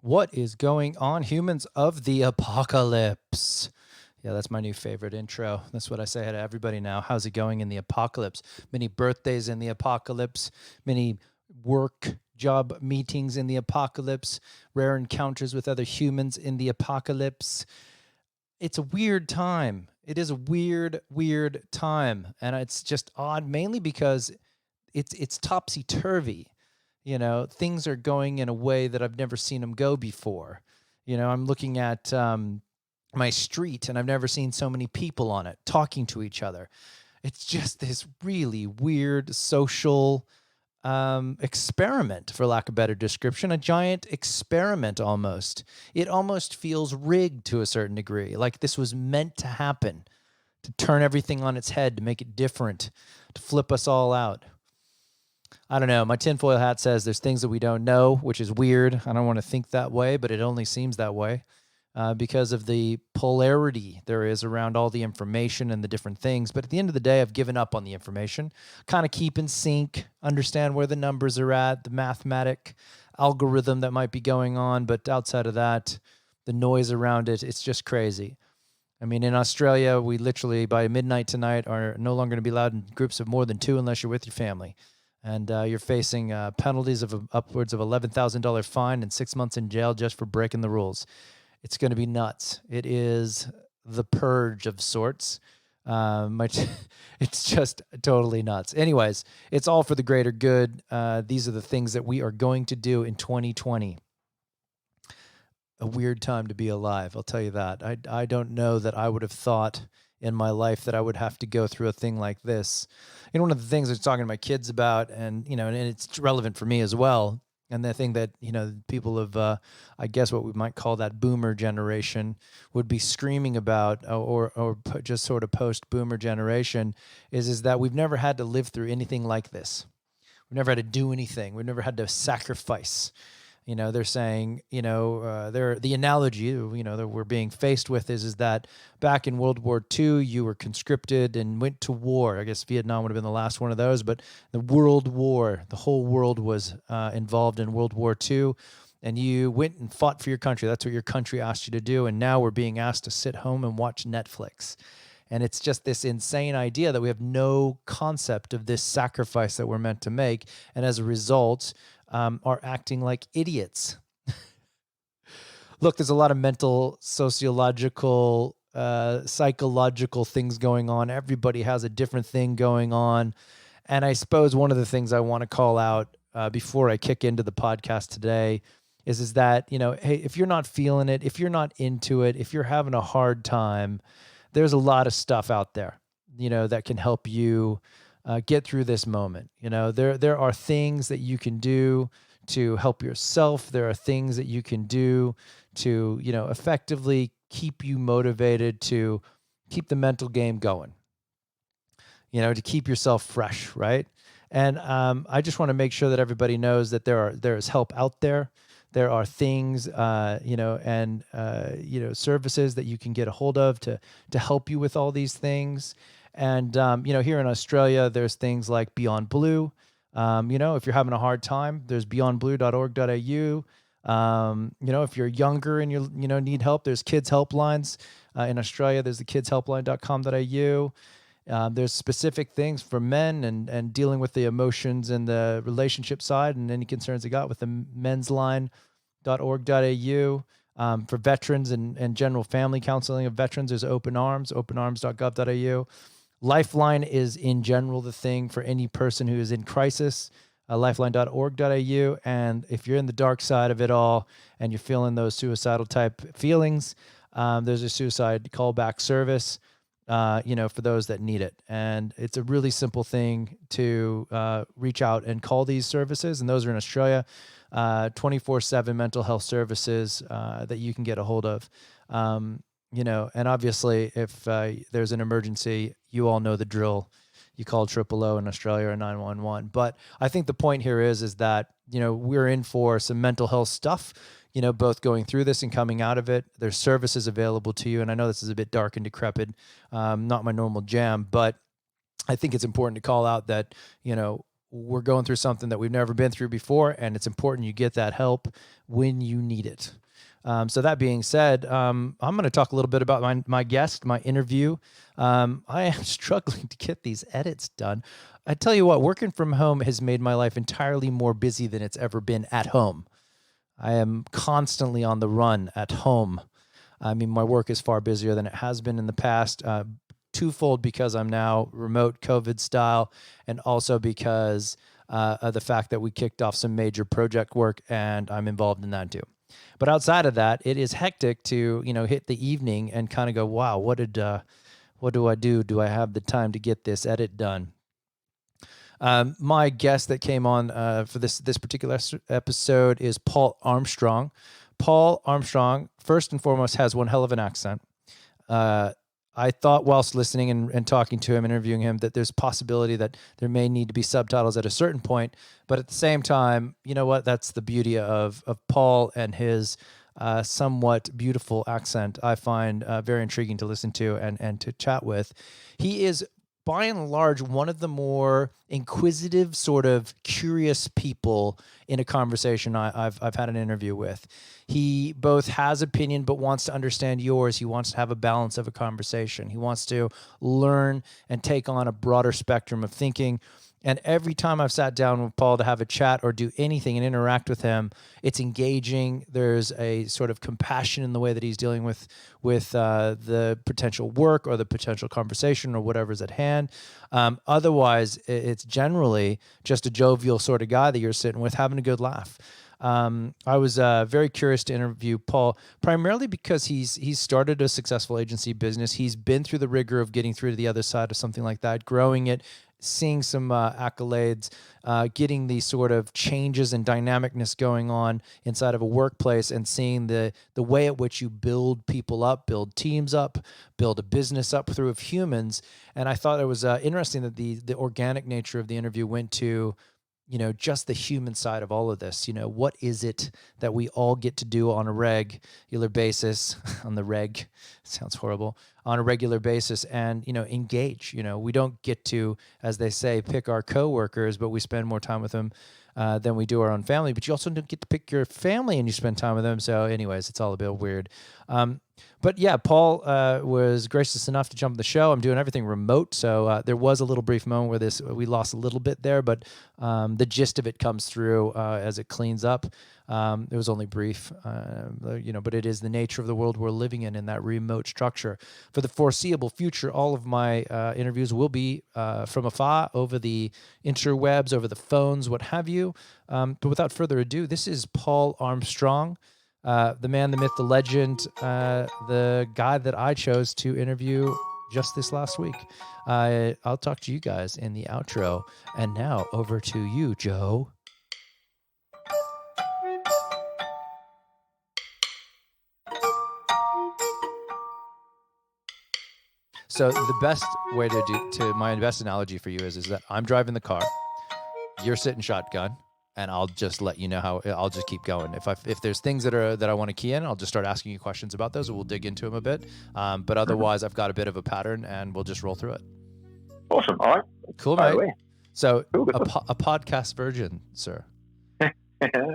What is going on, humans of the apocalypse? Yeah, that's my new favorite intro. That's what I say to everybody now. How's it going in the apocalypse? Many birthdays in the apocalypse, many work job meetings in the apocalypse, rare encounters with other humans in the apocalypse. It's a weird time. It is a weird time. And it's just odd, mainly because it's topsy turvy. Things are going in a way that I've never seen them go before. I'm looking at my street, and I've never seen so many people on it talking to each other. It's just this really weird social experiment, for lack of a better description, a giant experiment almost. It almost feels rigged to a certain degree, like this was meant to happen, to turn everything on its head, to make it different, to flip us all out. I don't know. My tinfoil hat says there's things that we don't know, which is weird. I don't want to think that way, but it only seems that way because of the polarity there is around all the information and the different things. But at the end of the day, I've given up on the information. Kind of keep in sync, understand where the numbers are at, the mathematic algorithm that might be going on. But outside of that, the noise around it, it's just crazy. I mean, in Australia, we literally, by midnight tonight, are no longer going to be allowed in groups of more than two unless you're with your family. And you're facing penalties of upwards of $11,000 fine and 6 months in jail just for breaking the rules. It's going to be nuts. It is the purge of sorts. It's just totally nuts. Anyways, it's all for the greater good. These are the things that we are going to do in 2020. A weird time to be alive, I'll tell you that. I don't know that I would have thought in my life that I would have to go through a thing like this. One of the things I was talking to my kids about, and it's relevant for me as well. And the thing that people of, I guess what we might call that boomer generation would be screaming about, or just sort of post boomer generation, is that we've never had to live through anything like this. We've never had to do anything. We've never had to sacrifice. They're saying, the analogy, that we're being faced with is that back in World War II, you were conscripted and went to war. I guess Vietnam would have been the last one of those, but the World War, the whole world was involved in World War II, and you went and fought for your country. That's what your country asked you to do, and now we're being asked to sit home and watch Netflix. And it's just this insane idea that we have no concept of this sacrifice that we're meant to make. And as a result, are acting like idiots. Look, there's a lot of mental, sociological, psychological things going on. Everybody has a different thing going on. And I suppose one of the things I want to call out before I kick into the podcast today is that, hey, if you're not feeling it, if you're not into it, if you're having a hard time, there's a lot of stuff out there, that can help you get through this moment. There are things that you can do to help yourself. There are things that you can do to, effectively keep you motivated, to keep the mental game going, to keep yourself fresh, right? And I just want to make sure that everybody knows that there is help out there. There are things, and services that you can get a hold of to help you with all these things. And here in Australia, there's things like Beyond Blue. If you're having a hard time, there's beyondblue.org.au. If you're younger and you need help, there's kids helplines. In Australia, there's the kidshelpline.com.au. There's specific things for men and dealing with the emotions and the relationship side and any concerns they got with the mensline.org.au. For veterans and general family counseling of veterans, there's Open Arms, openarms.gov.au. Lifeline is in general the thing for any person who is in crisis, lifeline.org.au. And if you're in the dark side of it all and you're feeling those suicidal type feelings, there's a suicide callback service, for those that need it. And it's a really simple thing to reach out and call these services. And those are in Australia, 24/7 mental health services that you can get a hold of. And obviously if there's an emergency, you all know the drill. You call 000 in Australia or 911. But I think the point here is that, we're in for some mental health stuff, both going through this and coming out of it. There's services available to you. And I know this is a bit dark and decrepit, not my normal jam, but I think it's important to call out that, we're going through something that we've never been through before, and it's important you get that help when you need it. So that being said, I'm going to talk a little bit about my guest, my interview. I am struggling to get these edits done. I tell you what, working from home has made my life entirely more busy than it's ever been at home. I am constantly on the run at home. I mean, my work is far busier than it has been in the past. Twofold, because I'm now remote COVID style, and also because of the fact that we kicked off some major project work and I'm involved in that too. But outside of that, it is hectic to, hit the evening and kind of go, wow, what do I do? Do I have the time to get this edit done? My guest that came on for this particular episode is Paul Armstrong. Paul Armstrong, first and foremost, has one hell of an accent. I thought whilst listening and talking to him, interviewing him, that there's a possibility that there may need to be subtitles at a certain point. But at the same time, you know what? That's the beauty of Paul and his somewhat beautiful accent. I find very intriguing to listen to and to chat with. He is, by and large, one of the more inquisitive, sort of curious people in a conversation I've had an interview with. He both has opinion but wants to understand yours. He wants to have a balance of a conversation. He wants to learn and take on a broader spectrum of thinking. And every time I've sat down with Paul to have a chat or do anything and interact with him, it's engaging. There's a sort of compassion in the way that he's dealing with the potential work or the potential conversation or whatever's at hand. Otherwise, it's generally just a jovial sort of guy that you're sitting with, having a good laugh. I was very curious to interview Paul, primarily because he's started a successful agency business. He's been through the rigor of getting through to the other side of something like that, growing it, seeing some accolades, getting these sort of changes and dynamicness going on inside of a workplace, and seeing the way at which you build people up, build teams up, build a business up through of humans. And I thought it was interesting that the organic nature of the interview went to, just the human side of all of this. What is it that we all get to do on a regular basis, on a regular basis, and, engage. We don't get to, as they say, pick our coworkers, but we spend more time with them than we do our own family. But you also don't get to pick your family and you spend time with them. So anyways, it's all a bit weird. But yeah, Paul was gracious enough to jump on the show. I'm doing everything remote, so there was a little brief moment where we lost a little bit there, but the gist of it comes through as it cleans up. It was only brief, but it is the nature of the world we're living in that remote structure. For the foreseeable future, all of my interviews will be from afar, over the interwebs, over the phones, what have you. But without further ado, this is Paul Armstrong. The man, the myth, the legend, the guy that I chose to interview just this last week. I'll talk to you guys in the outro. And now over to you, Joe. So the best way my best analogy for you is that I'm driving the car, you're sitting shotgun, and I'll just let you know how. I'll just keep going. If there's things that I want to key in, I'll just start asking you questions about those, and we'll dig into them a bit. But otherwise, I've got a bit of a pattern, and we'll just roll through it. Awesome. All right. Cool, mate. So a podcast virgin, sir.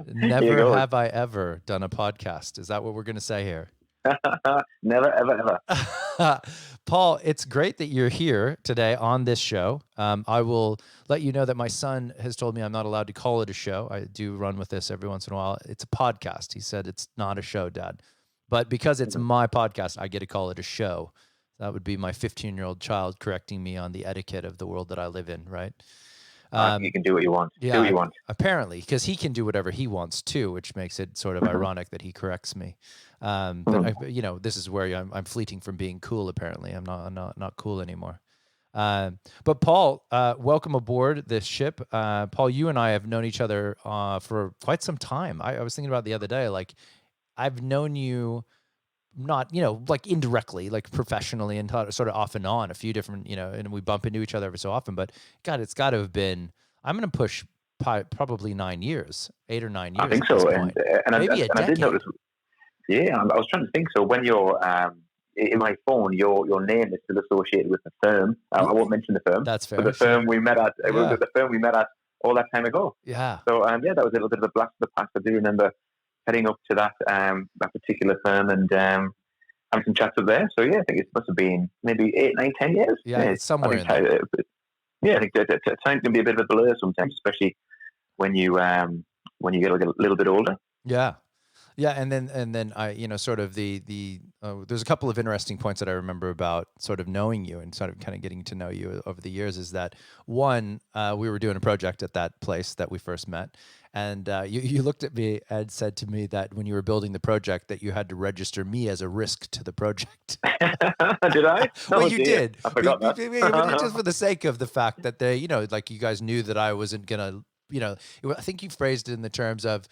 Never have I ever done a podcast. Is that what we're going to say here? Never, ever, ever. Paul, it's great that you're here today on this show. I will let you know that my son has told me I'm not allowed to call it a show. I do run with this every once in a while. It's a podcast. He said it's not a show, Dad. But because it's my podcast, I get to call it a show. That would be my 15-year-old child correcting me on the etiquette of the world that I live in, right? You can do what you want. Yeah, do what you want. Apparently, because he can do whatever he wants too, which makes it sort of ironic that he corrects me. But this is where I'm fleeting from being cool. Apparently, I'm not cool anymore. But Paul, welcome aboard this ship. Paul, you and I have known each other for quite some time. I was thinking about the other day, like I've known you, not like indirectly, like professionally, and sort of off and on a few different, and we bump into each other every so often. But God, it's got to have been. I'm going to push probably 9 years, 8 or 9 years. I think so, and maybe a decade. I did notice. Yeah, I was trying to think. So when you're in my phone, your name is still associated with the firm. I won't mention the firm. That's fair. But the firm we met at, the firm we met at all that time ago. Yeah. So yeah, that was a little bit of a blast of the past. I do remember heading up to that particular firm and having some chats up there. So yeah, I think it must have been maybe 8, 9, 10 years. Yeah, Yeah, it's I somewhere think in there. yeah, I think time can be a bit of a blur sometimes, especially when you get a little bit older. Yeah. Yeah, and then I, sort of there's a couple of interesting points that I remember about sort of knowing you and sort of kind of getting to know you over the years. Is that one? We were doing a project at that place that we first met, and you looked at me and said to me that when you were building the project that you had to register me as a risk to the project. Did I? Well, Oh you dear, did, I forgot that. but it's just for the sake of the fact that they, like you guys knew that I wasn't gonna, I think you phrased it in the terms of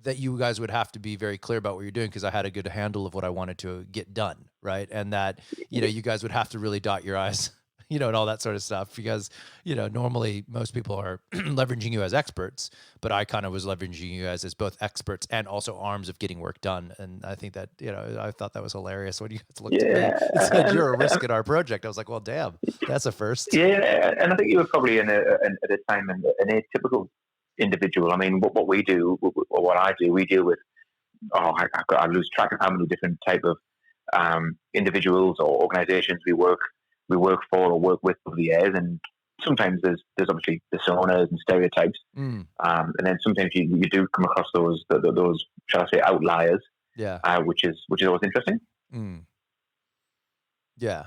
that you guys would have to be very clear about what you're doing because I had a good handle of what I wanted to get done, right? And that, you guys would have to really dot your I's, and all that sort of stuff because, normally most people are leveraging you as experts, but I kind of was leveraging you guys as both experts and also arms of getting work done. And I think that, I thought that was hilarious when you guys looked at me Yeah, and said, and, you're a risk at our project. I was like, well, damn, that's a first. yeah, and I think you were probably at a time an atypical individual. I mean, what we do, or what I do, we deal with. Oh, I lose track of how many different type of individuals or organisations we work for or work with over the years, and sometimes there's obviously personas and stereotypes, Mm, and then sometimes you do come across those shall I say outliers, yeah. which is always interesting. Mm, yeah.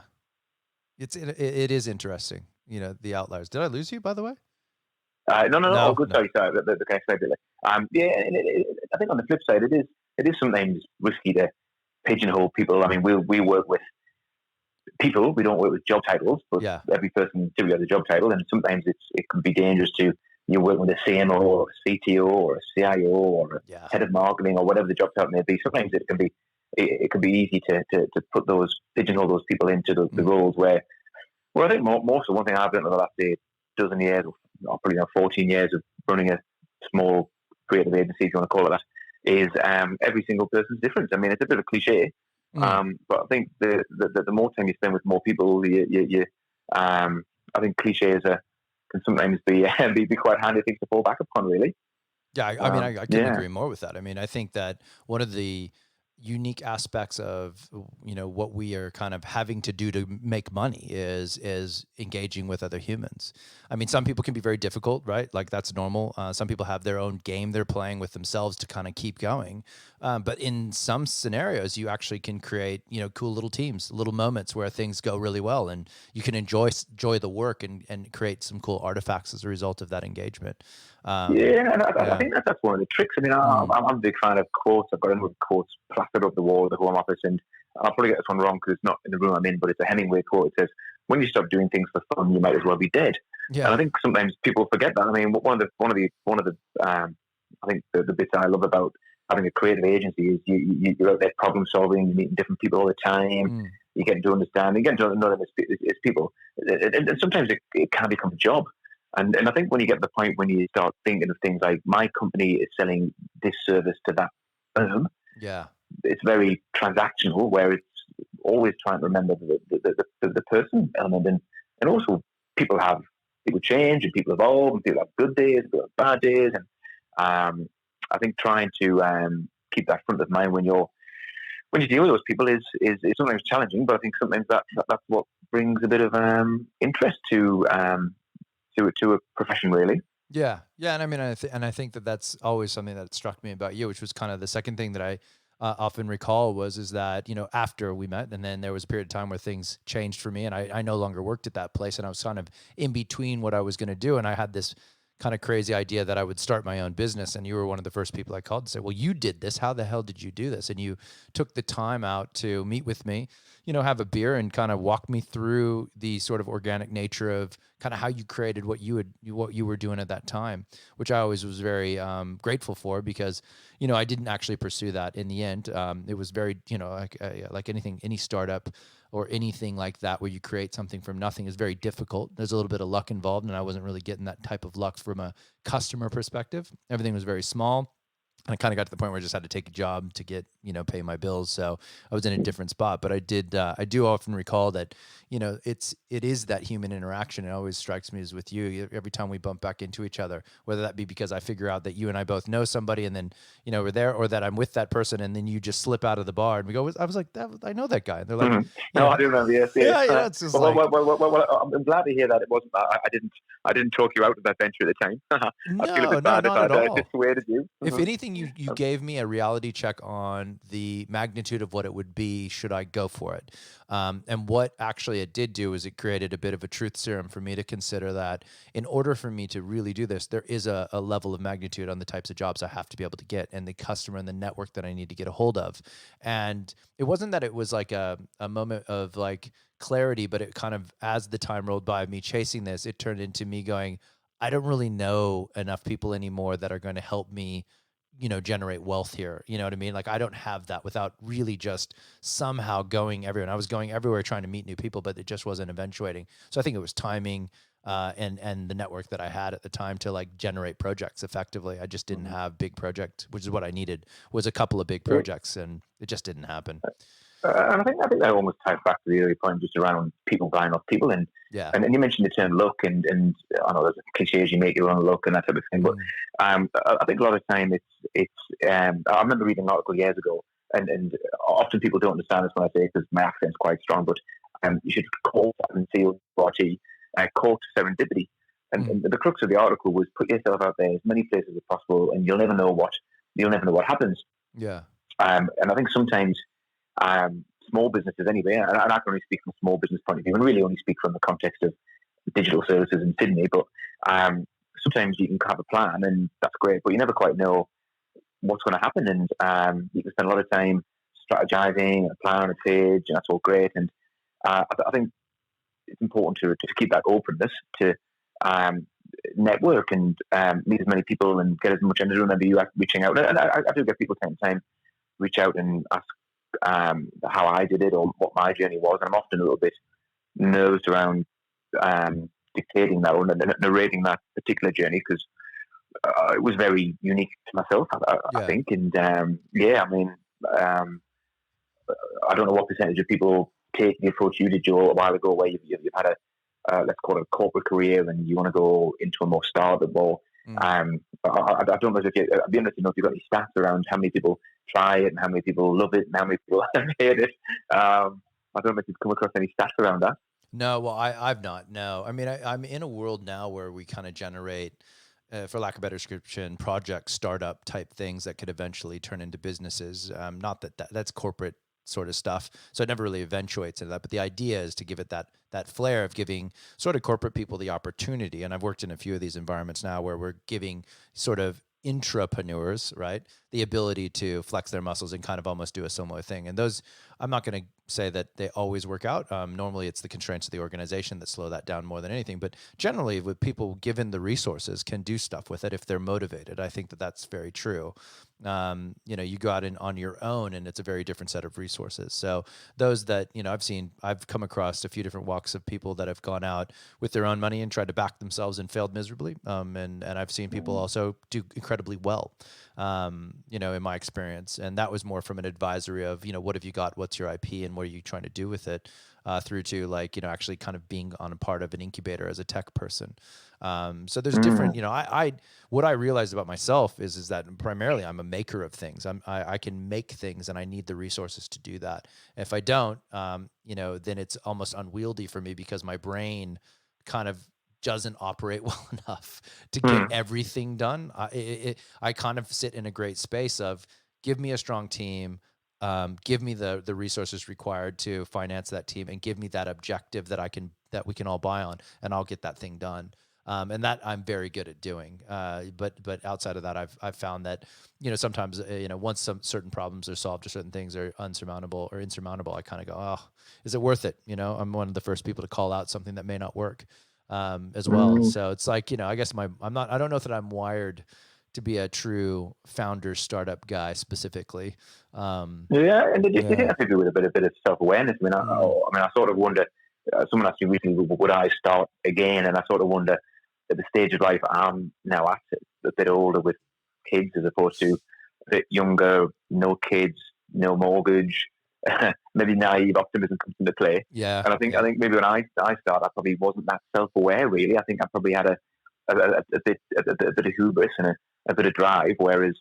It is interesting, the outliers. Did I lose you, by the way? No, oh, No, good. no. Sorry. The case maybe. Yeah, and I think on the flip side, it is sometimes risky to pigeonhole people. I mean, we work with people. We don't work with job titles, but Yeah. every person do have a job title, and sometimes it can be dangerous to you work with a CMO or a CTO or a CIO or a Yeah. head of marketing or whatever the job title may be. Sometimes it can be easy to put those pigeonhole those people into the roles where. Well, I think more so one thing I've done in the last dozen years, or probably now 14 years of running a small creative agency, if you want to call it that, is every single person's different. I mean, it's a bit of a cliche, Mm. but I think the more time you spend with more people, I think cliches can sometimes be quite handy things to fall back upon, really. Yeah, I mean, I couldn't Yeah. agree more with that. I mean, I think that one of the unique aspects of what we are kind of having to do to make money is engaging with other humans. I mean, some people can be very difficult, right? Like that's normal. Some people have their own game they're playing with themselves to kind of keep going. But in some scenarios, you actually can create cool little teams, little moments where things go really well, and you can enjoy the work and create some cool artifacts as a result of that engagement. Yeah, and I Yeah. think that's one of the tricks. I mean, Mm. I'm a big fan of quotes. I've got a number of quotes plastered up the wall of the Home Office, and I'll probably get this one wrong because it's not in the room I'm in, but it's a Hemingway quote. It says, "When you stop doing things for fun, you might as well be dead." And Yeah. I think sometimes people forget that. I mean, I think the bits I love about having a creative agency is you're out there problem solving, you're meeting different people all the time, Mm. you're getting to understand, you're getting to know them as people. And sometimes it can become a job. And I think when you get to the point when you start thinking of things like my company is selling this service to that firm, Yeah. it's very transactional, where it's always trying to remember the person element, and also people change and people evolve and people have good days, people have bad days, and I think trying to keep that front of mind when you deal with those people is sometimes challenging, but I think sometimes that's what brings a bit of interest to a profession, really. Yeah, yeah, and I mean, I think that that's always something that struck me about you, which was kind of the second thing that I often recall is that after we met, and then there was a period of time where things changed for me, and I no longer worked at that place, and I was kind of in between what I was going to do, and I had this kind of crazy idea that I would start my own business, and you were one of the first people I called to say, "Well, you did this. How the hell did you do this?" And you took the time out to meet with me, have a beer and kind of walk me through the sort of organic nature of kind of how you created what you were doing at that time, which I always was very grateful for because I didn't actually pursue that in the end. It was very like anything, any startup or anything like that where you create something from nothing is very difficult. There's a little bit of luck involved, and I wasn't really getting that type of luck from a customer perspective. Everything was very small. And I kind of got to the point where I just had to take a job to get pay my bills. So I was in a different spot, but I do often recall that, it is that human interaction. It always strikes me as with you, every time we bump back into each other, whether that be because I figure out that you and I both know somebody and then, we're there, or that I'm with that person and then you just slip out of the bar and we go, I was like, I know that guy. And they're like, Mhm. No, I do remember. Yes, yes. yeah, it's just Well, like, I'm glad to hear that it wasn't. I didn't talk you out of that venture at the time. I'd feel a no, bit no, bad if not at I'd all. dissuaded you. If anything, you gave me a reality check on the magnitude of what it would be should I go for it. And what actually it did do is it created a bit of a truth serum for me to consider that in order for me to really do this, there is a level of magnitude on the types of jobs I have to be able to get and the customer and the network that I need to get a hold of. And it wasn't that it was like a moment of like clarity, but it kind of, as the time rolled by me chasing this, it turned into me going, I don't really know enough people anymore that are going to help me, generate wealth here. You know what I mean? Like I don't have that without really just somehow going everywhere. And I was going everywhere trying to meet new people, but it just wasn't eventuating. So I think it was timing, and the network that I had at the time to like generate projects effectively. I just didn't have big project, which is what I needed, was a couple of big Yeah. projects, and it just didn't happen. And I think that almost ties back to the earlier point just around people buying off people, and Yeah. and, and you mentioned the term luck, and I know there's cliches, you make your own luck and that type of thing, but Mm. I think a lot of the time I remember reading an article years ago, and often people don't understand this when I say it because my accent's quite strong, but you should call that CORT, call to serendipity, Mm. and the crux of the article was put yourself out there as many places as possible, and you'll never know what happens. Yeah. And I think sometimes small businesses anyway, and I can only speak from a small business point of view and really only speak from the context of digital services in Sydney, but sometimes you can have a plan and that's great, but you never quite know what's going to happen, and you can spend a lot of time strategizing and planning a page, and that's all great, and I think it's important to keep that openness to um, network and meet as many people and get as much energy. Remember you reaching out, and I do get people time reach out and ask how I did it or what my journey was. And I'm often a little bit nervous around dictating that or narrating that particular journey because it was very unique to myself, I think. And I mean, I don't know what percentage of people take the approach you did, Joe, a while ago, where you've had a let's call it a corporate career, and you want to go into a more startup or. I don't know if I'd be interested to know if you've got any stats around how many people try it and how many people love it and how many people hate it. I don't know if you've come across any stats around that. No, well, I've not. No, I mean, I'm in a world now where we kind of generate, for lack of a better description, project startup type things that could eventually turn into businesses. Not that's corporate sort of stuff, so it never really eventuates into that. But the idea is to give it that flair of giving sort of corporate people the opportunity. And I've worked in a few of these environments now where we're giving sort of intrapreneurs, right, the ability to flex their muscles and kind of almost do a similar thing. And those, I'm not going to say that they always work out. Normally, it's the constraints of the organization that slow that down more than anything. But generally, with people given the resources, can do stuff with it if they're motivated. I think that that's very true. You go out on your own, and it's a very different set of resources. So those that I've come across a few different walks of people that have gone out with their own money and tried to back themselves and failed miserably. And I've seen people also do incredibly well. In my experience. And that was more from an advisory of, what have you got? What's your IP and what are you trying to do with it? Through to actually kind of being on a part of an incubator as a tech person. So there's different, what I realized about myself is that primarily I'm a maker of things. I can make things and I need the resources to do that. If I don't, then it's almost unwieldy for me because my brain kind of doesn't operate well enough to get everything done. I kind of sit in a great space of give me a strong team, give me the resources required to finance that team, and give me that objective that we can all buy on, and I'll get that thing done. And that I'm very good at doing. But outside of that, I've found that sometimes once some certain problems are solved or certain things are unsurmountable or insurmountable, I kind of go, oh, is it worth it? I'm one of the first people to call out something that may not work. As well. So it's like, I guess I don't know that I'm wired to be a true founder startup guy specifically. And it has to do with a bit of self-awareness. I mean, I sort of wonder, someone asked me recently, would I start again? And I sort of wonder at the stage of life I'm now at, a bit older with kids as opposed to a bit younger, no kids, no mortgage, maybe naive optimism comes into play. Yeah. And I Yeah. think maybe when I started, I probably wasn't that self aware. Really, I think I probably had a bit of hubris and a bit of drive. Whereas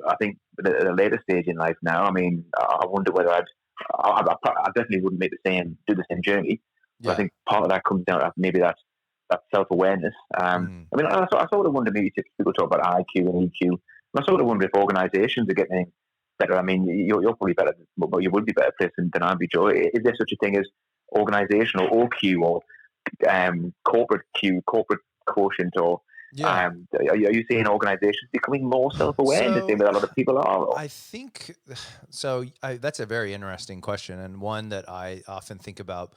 I think at a later stage in life now, I mean, I wonder whether I definitely wouldn't do the same journey. But I Yeah. think part of that comes down to maybe that self awareness. Mm. I mean, I sort of wonder, maybe if people talk about IQ and EQ, I sort of wonder if organisations are getting better. I mean, you're probably better, but you would be better placed than I'd be, Joe. Is there such a thing as organisational OQ or corporate Q, corporate quotient, or Yeah. are you seeing organisations becoming more self-aware in the same So way that a lot of people are? Or? I think so. That's a very interesting question, and one that I often think about.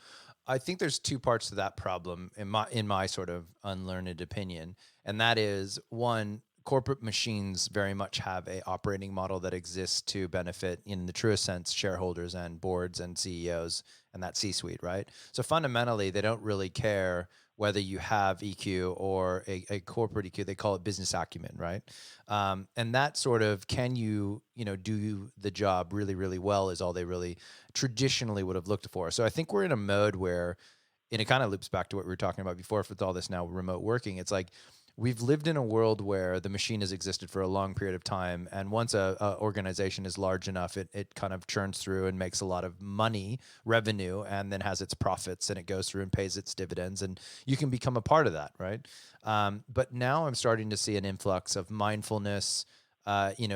I think there's two parts to that problem in my sort of unlearned opinion, and that is one. Corporate machines very much have a operating model that exists to benefit, in the truest sense, shareholders and boards and CEOs and that C-suite, right? So fundamentally, they don't really care whether you have EQ or a corporate EQ. They call it business acumen, right? And that sort of, can you, do the job really, really well, is all they really traditionally would have looked for. So I think we're in a mode where, and it kind of loops back to what we were talking about before with all this now remote working. It's like we've lived in a world where the machine has existed for a long period of time, and once a organization is large enough, it kind of churns through and makes a lot of money, revenue, and then has its profits, and it goes through and pays its dividends, and you can become a part of that, right? But now I'm starting to see an influx of mindfulness,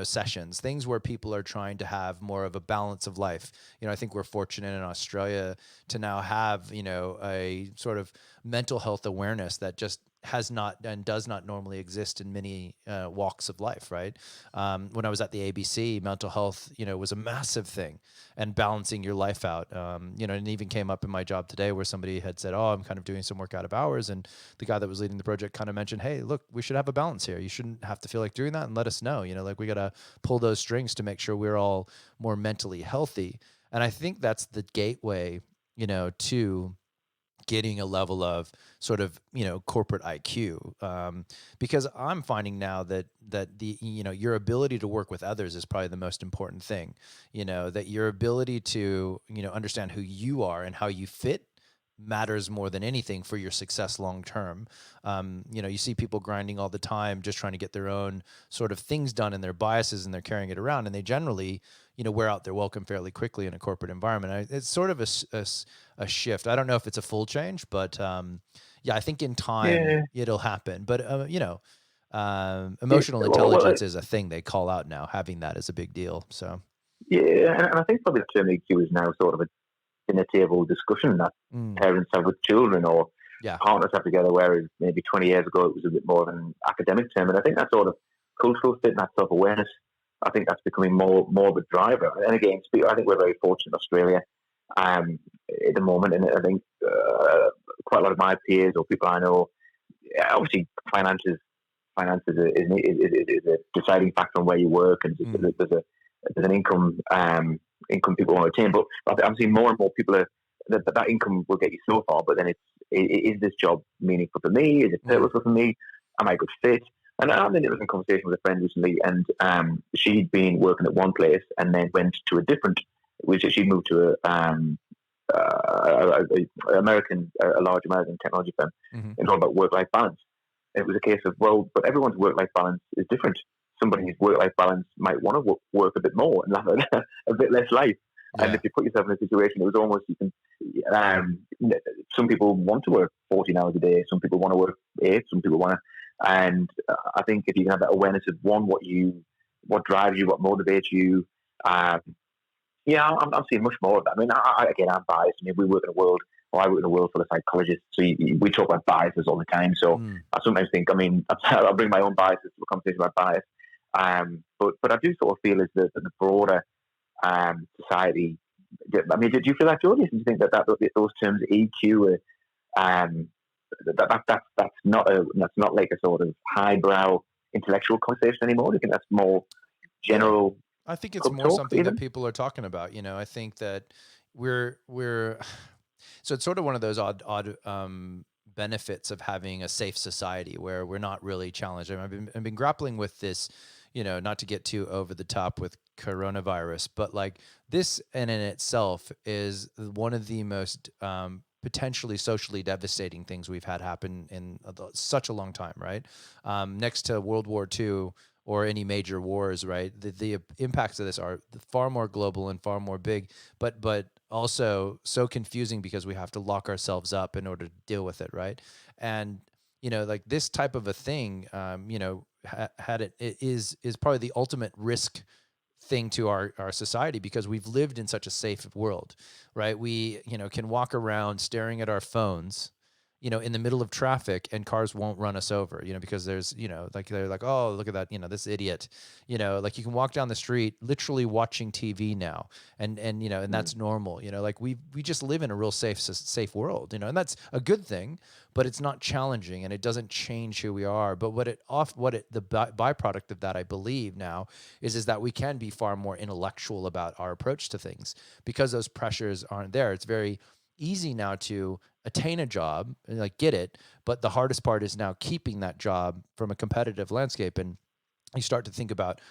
sessions, things where people are trying to have more of a balance of life. I think we're fortunate in Australia to now have, a sort of mental health awareness that just has not and does not normally exist in many walks of life, right? When I was at the ABC, mental health, was a massive thing, and balancing your life out. And it even came up in my job today where somebody had said, "Oh, I'm kind of doing some work out of hours," and the guy that was leading the project kind of mentioned, "Hey, look, we should have a balance here. You shouldn't have to feel like doing that, and let us know. Like we got to pull those strings to make sure we're all more mentally healthy." And I think that's the gateway, to getting a level of sort of corporate IQ, because I'm finding now that the your ability to work with others is probably the most important thing. That your ability to understand who you are and how you fit matters more than anything for your success long term. You see people grinding all the time, just trying to get their own sort of things done, and their biases, and they're carrying it around, and they generally wear out their welcome fairly quickly in a corporate environment. It's sort of a shift. I don't know if it's a full change, but yeah, I think in time Yeah, it'll happen. But yeah. emotional Well, intelligence is a thing they call out now. Having that is a big deal. So yeah, and I think probably the term EQ is now sort of a dinner table discussion that mm, parents have with children or yeah, partners have together, whereas maybe 20 years ago it was a bit more of an academic term. And I think that sort of cultural fit and that self awareness, I think that's becoming more of a driver. And again, I think we're very fortunate in Australia at the moment, and I think quite a lot of my peers or people I know, obviously finances is a deciding factor on where you work, and mm, there's an income people want to attain. But I'm seeing more and more people are that income will get you so far, but then is this job meaningful for me? Is it mm, purposeful for me? Am I a good fit? And I had an interesting conversation with a friend recently, and she'd been working at one place and then went to a different, which she moved to a large American technology firm, mm-hmm, and all about work-life balance. And it was a case of, well, but everyone's work-life balance is different. Somebody's work-life balance might want to work a bit more and have a bit less life. And yeah, if you put yourself in a situation, it was almost you can. Um, some people want to work 14 hours a day. Some people want to work 8. Some people want to. And I think if you can have that awareness of what drives you, what motivates you, um, yeah, I'm seeing much more of that. I mean, again, I'm biased. I mean, I work in a world full of psychologists, so we talk about biases all the time. So mm, I sometimes think, I mean, I'll bring my own biases to a conversation about bias. But I do sort of feel as the broader society. I mean, did you feel that, George? Do you think that those terms EQ um, that's not like a sort of highbrow intellectual conversation anymore? Do you think that's more yeah. general I think it's pub more talk something that even? people are talking about. I think that we're so it's sort of one of those odd benefits of having a safe society where we're not really challenged. I've been grappling with this, not to get too over the top with coronavirus, but like this in itself is one of the most potentially socially devastating things we've had happen in such a long time, right? Next to World War II or any major wars, right? The impacts of this are far more global and far more big, but also so confusing because we have to lock ourselves up in order to deal with it, right? And like this type of a thing, had it is probably the ultimate risk thing to our society because we've lived in such a safe world, right? We, can walk around staring at our phones, in the middle of traffic and cars won't run us over, because there's, like they're like, oh, look at that, this idiot, like you can walk down the street literally watching TV now and Mm. that's normal, like we just live in a real safe world, and that's a good thing, but it's not challenging and it doesn't change who we are. But the byproduct of that, I believe now is that we can be far more intellectual about our approach to things because those pressures aren't there. It's very easy now to attain a job and like get it, but the hardest part is now keeping that job from a competitive landscape. And you start to think about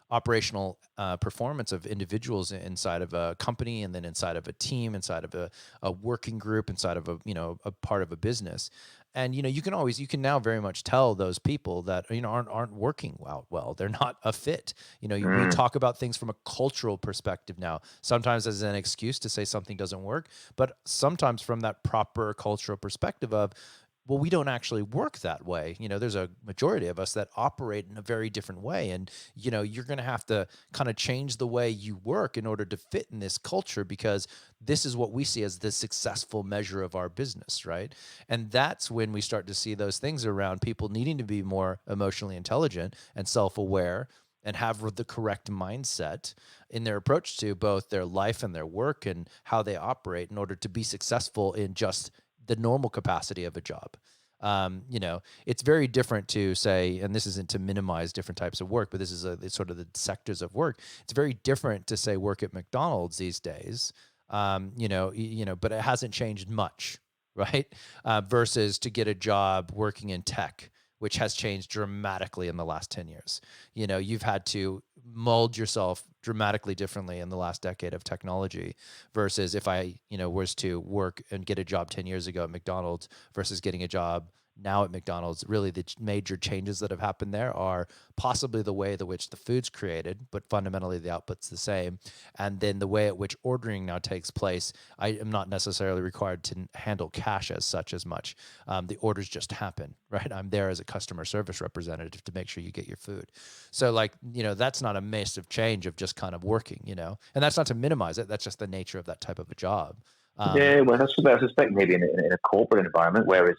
operational performance of individuals inside of a company, and then inside of a team, inside of a working group, inside of a part of a business. And you can now very much tell those people that aren't working well, they're not a fit. We Mm. talk about things from a cultural perspective now, sometimes as an excuse to say something doesn't work, but sometimes from that proper cultural perspective of, well, we don't actually work that way. There's a majority of us that operate in a very different way. And, you're going to have to kind of change the way you work in order to fit in this culture because this is what we see as the successful measure of our business, right? And that's when we start to see those things around people needing to be more emotionally intelligent and self aware and have the correct mindset in their approach to both their life and their work and how they operate in order to be successful in just the normal capacity of a job. It's very different to say, and this isn't to minimize different types of work, but this is it's sort of the sectors of work. It's very different to say work at McDonald's these days, but it hasn't changed much, right? Versus to get a job working in tech, which has changed dramatically in the last 10 years. You've had to mold yourself dramatically differently in the last decade of technology versus if I, was to work and get a job 10 years ago at McDonald's versus getting a job now at McDonald's. Really, the major changes that have happened there are possibly the way in which the food's created, but fundamentally the output's the same. And then the way at which ordering now takes place, I am not necessarily required to handle cash as such as much. The orders just happen, right? I'm there as a customer service representative to make sure you get your food. So like, that's not a massive change of just kind of working, and that's not to minimize it. That's just the nature of that type of a job. Yeah, well, that's what I suspect maybe in a corporate environment, whereas,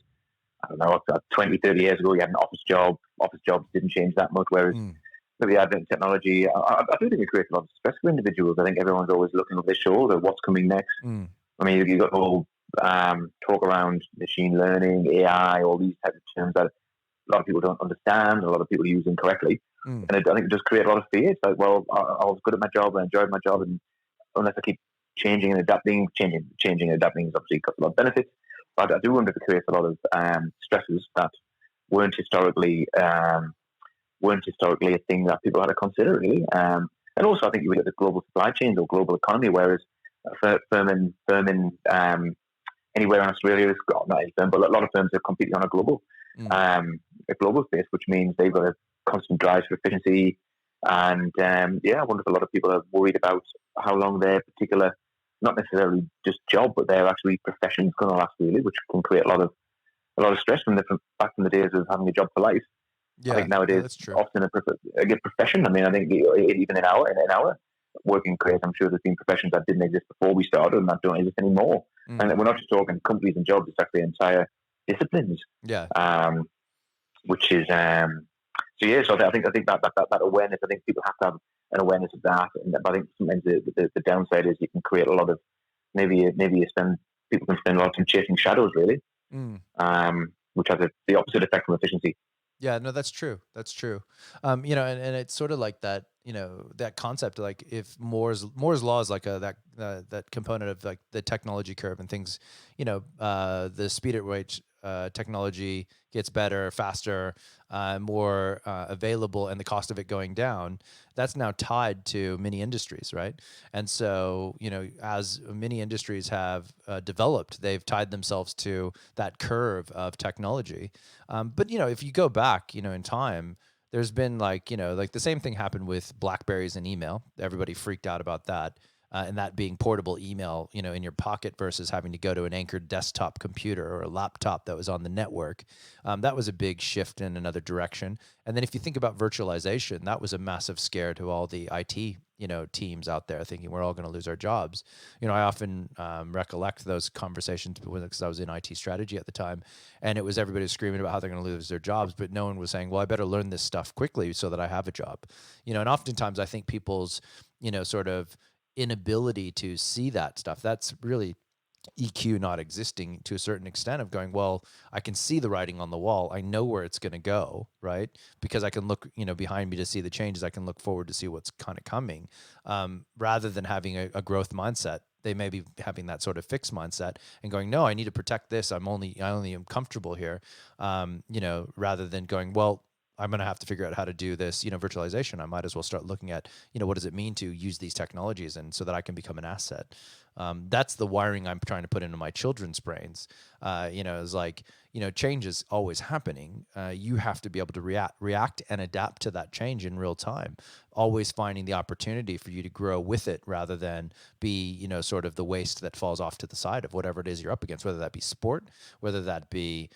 I don't know, 20, 30 years ago, you had an office job. Office jobs didn't change that much, whereas Mm, maybe the advent of technology, I do think it creates a lot of stress for individuals. I think everyone's always looking over their shoulder, what's coming next. mm, I mean, you've got the whole talk around machine learning, AI, all these types of terms that a lot of people don't understand, a lot of people use incorrectly. mm. And I think it just creates a lot of fear. It's like, well, I was good at my job, I enjoyed my job, and unless I keep changing and adapting, changing and adapting has obviously got a lot of benefits. But I do wonder if it creates a lot of stresses that weren't historically a thing that people had to consider really. And also, I think you look at the global supply chains or global economy, whereas a firm in anywhere in Australia is not any firm, but a lot of firms are completely on Mm. a global space, which means they've got a constant drive for efficiency. And I wonder if a lot of people are worried about how long their particular, not necessarily just job, but their actually profession is going to last really, which can create a lot of stress back from the days of having a job for life. I Yeah, think no, nowadays that's true. often a good profession. I mean, I think even in our working careers, I'm sure there's been professions that didn't exist before we started and that don't exist anymore. And Mm. we're not just talking companies and jobs; it's actually entire disciplines, Yeah. um, which is so yeah. So I think that awareness. I think people have to have an awareness of that. And I think sometimes the downside is you can create a lot of maybe people can spend a lot of time chasing shadows really, Mm. which has the opposite effect from efficiency. Yeah, no, that's true. That's true. And it's sort of like that, that concept, like if Moore's law is like that component of like the technology curve and things, the speed at which technology gets better, faster, more available, and the cost of it going down, that's now tied to many industries, right? And so, as many industries have developed, they've tied themselves to that curve of technology. But if you go back, in time, there's been like the same thing happened with Blackberries and email. Everybody freaked out about that. And that being portable email, in your pocket versus having to go to an anchored desktop computer or a laptop that was on the network. That was a big shift in another direction. And then if you think about virtualization, that was a massive scare to all the IT, teams out there thinking we're all going to lose our jobs. I often recollect those conversations because I was in IT strategy at the time, and it was everybody screaming about how they're going to lose their jobs, but no one was saying, well, I better learn this stuff quickly so that I have a job. And oftentimes I think people's, sort of inability to see that stuff, that's really EQ not existing to a certain extent of going, well, I can see the writing on the wall. I know where it's going to go, right? Because I can look, behind me to see the changes. I can look forward to see what's kind of coming, rather than having a growth mindset. They may be having that sort of fixed mindset and going, no, I need to protect this. I only am comfortable here, rather than going, well, I'm going to have to figure out how to do this, virtualization. I might as well start looking at, what does it mean to use these technologies and so that I can become an asset. That's the wiring I'm trying to put into my children's brains. Is like, change is always happening. You have to be able to react and adapt to that change in real time, always finding the opportunity for you to grow with it rather than be, sort of the waste that falls off to the side of whatever it is you're up against, whether that be sport, whether that be,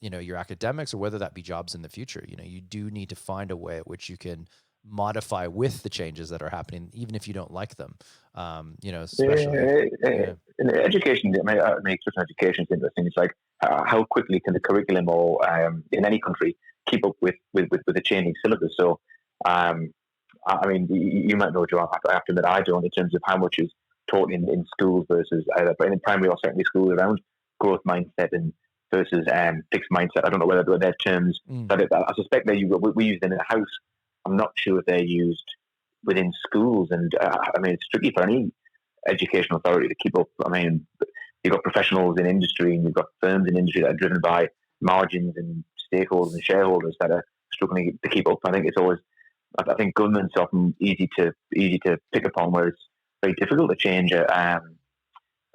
your academics, or whether that be jobs in the future. You do need to find a way at which you can modify with the changes that are happening, even if you don't like them. Especially, yeah. In education, I mean, Christian education is interesting. It's like how quickly can the curriculum or in any country keep up with the changing syllabus? So, I mean, you might know, Joe. I have to admit, I don't, in terms of how much is taught in schools versus either in primary or secondary schools around growth mindset and versus fixed mindset. I don't know whether they're terms, but I suspect we use them in the house. I'm not sure if they're used within schools, and I mean, it's tricky for any educational authority to keep up. I mean, you've got professionals in industry, and you've got firms in industry that are driven by margins and stakeholders and shareholders that are struggling to keep up. I think it's always, I think government's often easy to pick upon, where it's very difficult to change a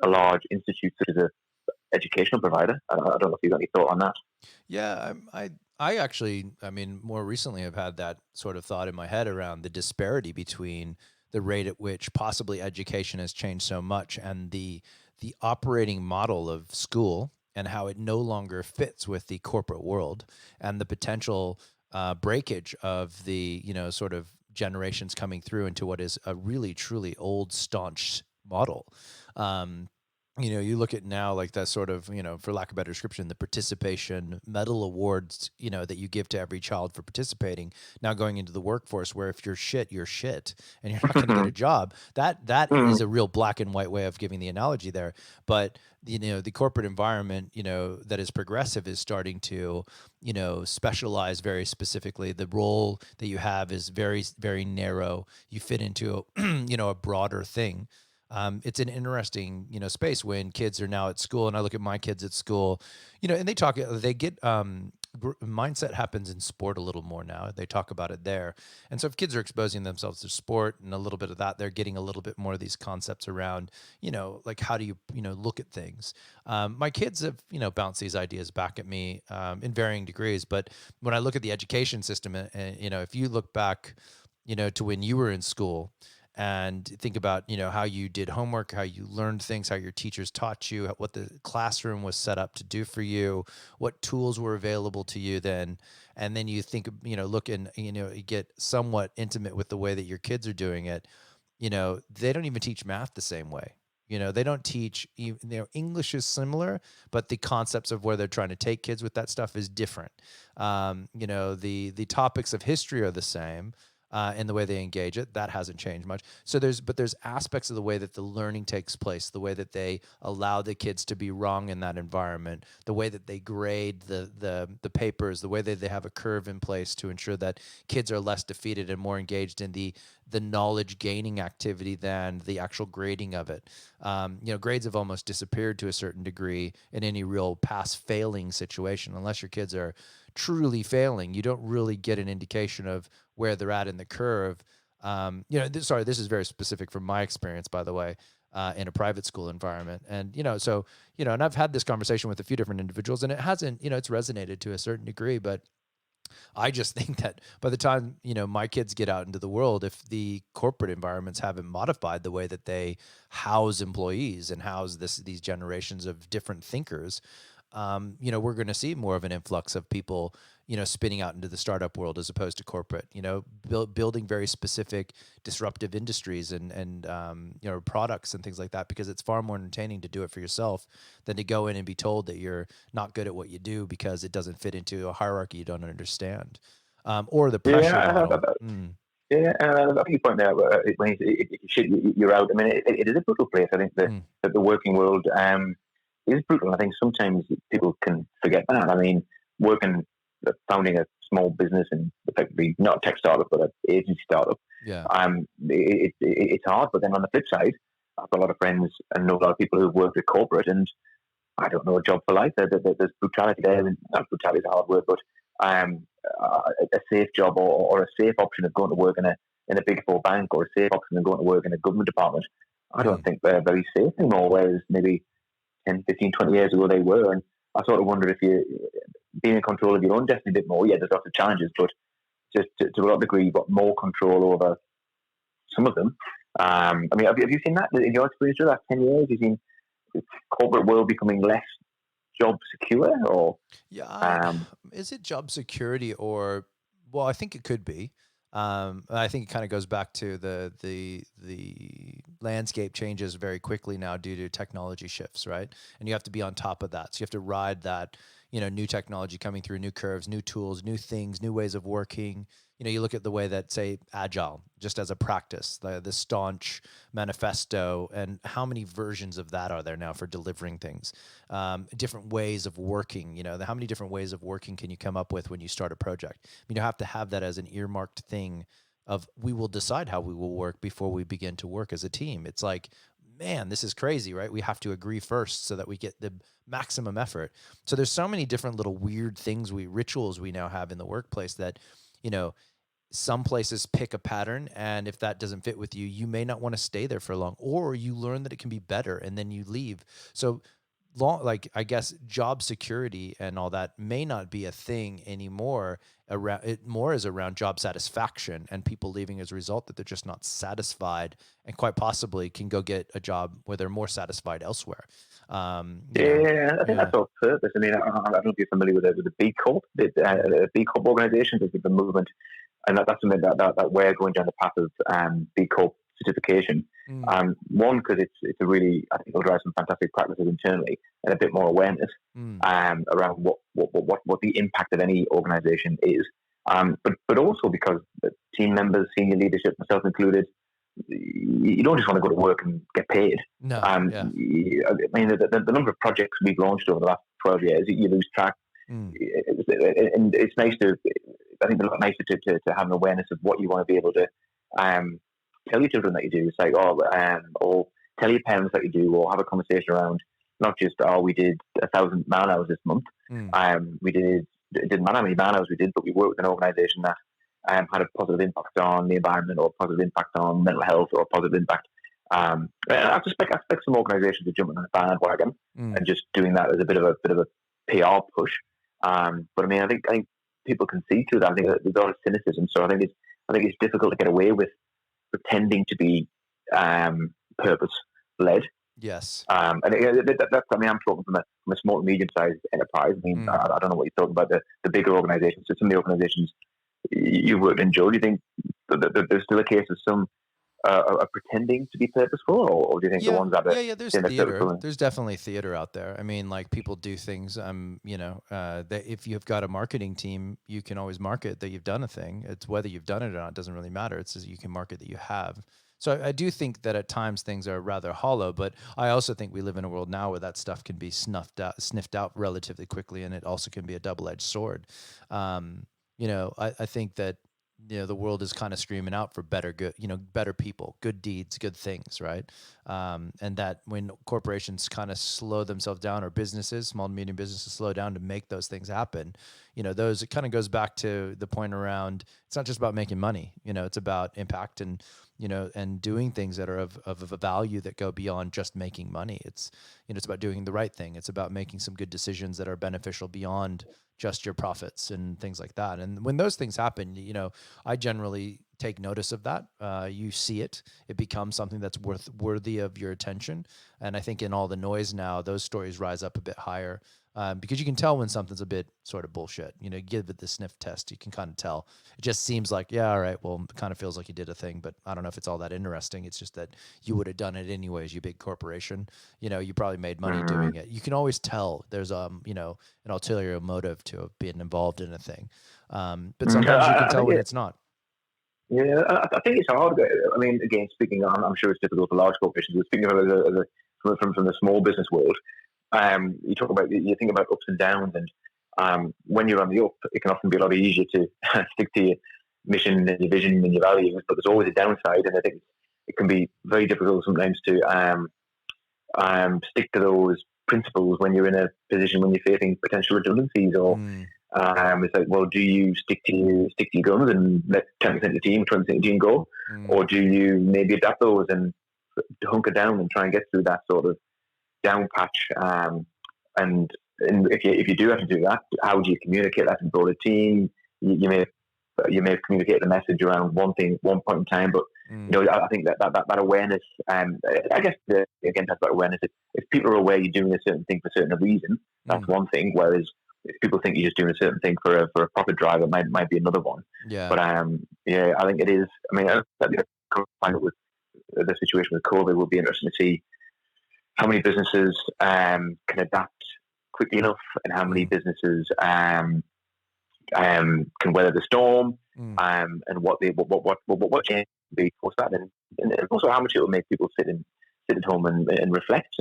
large institute such as a educational provider. I don't know if you've got any thought on that. Yeah, I actually, I mean, more recently I've had that sort of thought in my head around the disparity between the rate at which possibly education has changed so much and the operating model of school and how it no longer fits with the corporate world, and the potential breakage of the, sort of generations coming through into what is a really truly old staunch model. Um, you look at now like that sort of, for lack of a better description, the participation medal awards, that you give to every child for participating, now going into the workforce, where if you're shit, and you're not going to get a job. That is a real black and white way of giving the analogy there. But, the corporate environment, that is progressive is starting to, specialize very specifically. The role that you have is very, very narrow. You fit into, a broader thing. It's an interesting, space when kids are now at school, and I look at my kids at school, and they get, mindset happens in sport a little more now. They talk about it there. And so if kids are exposing themselves to sport and a little bit of that, they're getting a little bit more of these concepts around, like how do you, look at things. My kids have, bounced these ideas back at me, in varying degrees. But when I look at the education system, if you look back, to when you were in school, and think about, how you did homework, how you learned things, how your teachers taught you, what the classroom was set up to do for you, what tools were available to you then. And then you think, look and, you get somewhat intimate with the way that your kids are doing it. They don't even teach math the same way. They don't teach, English is similar, but the concepts of where they're trying to take kids with that stuff is different. The topics of history are the same. and the way they engage it, that hasn't changed much. So there's aspects of the way that the learning takes place, the way that they allow the kids to be wrong in that environment, the way that they grade the papers, the way that they have a curve in place to ensure that kids are less defeated and more engaged in the knowledge gaining activity than the actual grading of it. Grades have almost disappeared to a certain degree in any real pass failing situation. Unless your kids are truly failing, you don't really get an indication of where they're at in the curve. This is very specific from my experience, by the way, in a private school environment. And, and I've had this conversation with a few different individuals, and it hasn't, it's resonated to a certain degree, but I just think that by the time, my kids get out into the world, if the corporate environments haven't modified the way that they house employees and house these generations of different thinkers, we're going to see more of an influx of people, spinning out into the startup world as opposed to corporate, building very specific disruptive industries and products and things like that, because it's far more entertaining to do it for yourself than to go in and be told that you're not good at what you do because it doesn't fit into a hierarchy you don't understand, or the pressure Yeah, model. yeah, I think you point out when you're out. I mean, it is a brutal place. I think that the working world is brutal. I think sometimes people can forget that. I mean, founding a small business and effectively not a tech startup but an agency startup. Yeah. It's hard. But then on the flip side, I've got a lot of friends and know a lot of people who've worked at corporate, and I don't know, a job for life. There's brutality there, and not brutality is a hard word, but a safe job or a safe option of going to work in a big four bank, or a safe option of going to work in a government department. I don't think they're very safe anymore, whereas maybe 10, 15, 20 years ago they were. And I sort of wonder if you being in control of your own destiny a bit more. Yeah, there's lots of challenges, but just to a lot of degree, you've got more control over some of them. I mean, have you seen that in your experience through the last 10 years? You've seen the corporate world becoming less job secure, or is it job security, or, well, I think it could be. I think it kind of goes back to the landscape changes very quickly now due to technology shifts, right? And you have to be on top of that. So you have to ride that, new technology coming through, new curves, new tools, new things, new ways of working. You look at the way that, say, Agile, just as a practice, the staunch manifesto, and how many versions of that are there now for delivering things? Different ways of working, how many different ways of working can you come up with when you start a project? I mean, you have to have that as an earmarked thing of, we will decide how we will work before we begin to work as a team. It's like, man, this is crazy, right? We have to agree first so that we get the maximum effort. So there's so many different little weird things, rituals we now have in the workplace that, some places pick a pattern, and if that doesn't fit with you, you may not want to stay there for long, or you learn that it can be better and then you leave. So I guess job security and all that may not be a thing anymore. Around it more is around job satisfaction and people leaving as a result that they're just not satisfied, and quite possibly can go get a job where they're more satisfied elsewhere. I think that's our purpose. I mean, I don't know if you're familiar with the B Corp, the B Corp organizations, the movement, and that's something that we're going down the path of B Corp certification. One, because it's a really, I think it'll drive some fantastic practices internally and a bit more awareness around what the impact of any organization is. But also because the team members, senior leadership, myself included, you don't just want to go to work and get paid. No. I mean, the number of projects we've launched over the last 12 years, you lose track. And it's nice to, I think, it's a lot nicer to have an awareness of what you want to be able to tell your children that you do. It's like, or tell your parents that you do, or have a conversation around not just, we did 1,000 man hours this month. It didn't matter how many man hours we did, but we worked with an organisation that had a positive impact on the environment, or a positive impact on mental health, or a positive impact. I expect some organisations to jump on the bandwagon and just doing that as a bit of a PR push. But I mean, I think people can see through that. I think there's a lot of cynicism, so I think it's difficult to get away with pretending to be purpose led. Yes. And that's, I mean, I'm talking from a small to medium sized enterprise. I mean, I don't know what you're talking about, the bigger organisations. So some of the organisations you worked in, Joe, do you think that there's still a case of some are pretending to be purposeful, or do you think the Yeah, ones that are yeah, yeah. There's saying they're theater. purposeful? There's definitely theater out there. I mean, like people do things. That if you've got a marketing team, you can always market that you've done a thing. It's whether you've done it or not doesn't really matter. It's just you can market that you have. So I do think that at times things are rather hollow, but I also think we live in a world now where that stuff can be sniffed out relatively quickly, and it also can be a double-edged sword. I think that the world is kind of screaming out for better people, good deeds, good things, right? And that when corporations kind of slow themselves down, or businesses, small and medium businesses slow down to make those things happen, it kind of goes back to the point around, it's not just about making money, it's about impact, and doing things that are of a value that go beyond just making money. It's about doing the right thing. It's about making some good decisions that are beneficial beyond just your profits and things like that. And when those things happen, I generally take notice of that. You see it; it becomes something that's worthy of your attention. And I think in all the noise now, those stories rise up a bit higher, because you can tell when something's a bit sort of bullshit. Give it the sniff test. You can kind of tell. It just seems like, yeah, all right, well, it kind of feels like you did a thing, but I don't know if it's all that interesting. It's just that you would have done it anyways. You big corporation. You probably made money Mm. doing it. You can always tell there's an ulterior motive to being involved in a thing. But Mm. sometimes you can I tell think when it's not. yeah, I think it's hard. I mean, again, speaking on, I'm sure it's difficult for large corporations, but speaking of it from the small business world, you think about ups and downs, and when you're on the up, it can often be a lot easier to stick to your mission and your vision and your values, but there's always a downside, and I think it can be very difficult sometimes to stick to those principles when you're in a position when you're facing potential redundancies, or Mm, it's like, well, do you stick to your guns and let 10% of the team, 20% of the team go, mm, or do you maybe adapt those and hunker down and try and get through that sort of down patch? And if you do have to do that, how do you communicate that to the broader team? You may have communicated a message around one thing, one point in time, but mm, I think that awareness. I guess again, that's about awareness. If people are aware you're doing a certain thing for a certain reason, that's mm. one thing. Whereas if people think you're just doing a certain thing for a profit drive, it might be another one. Yeah. But yeah, I think it is. I mean, find it with the situation with COVID will be interesting to see how many businesses can adapt quickly enough, and how many Mm, businesses can weather the storm, mm. and what change will be post that, and also how much it will make people sit at home and reflect.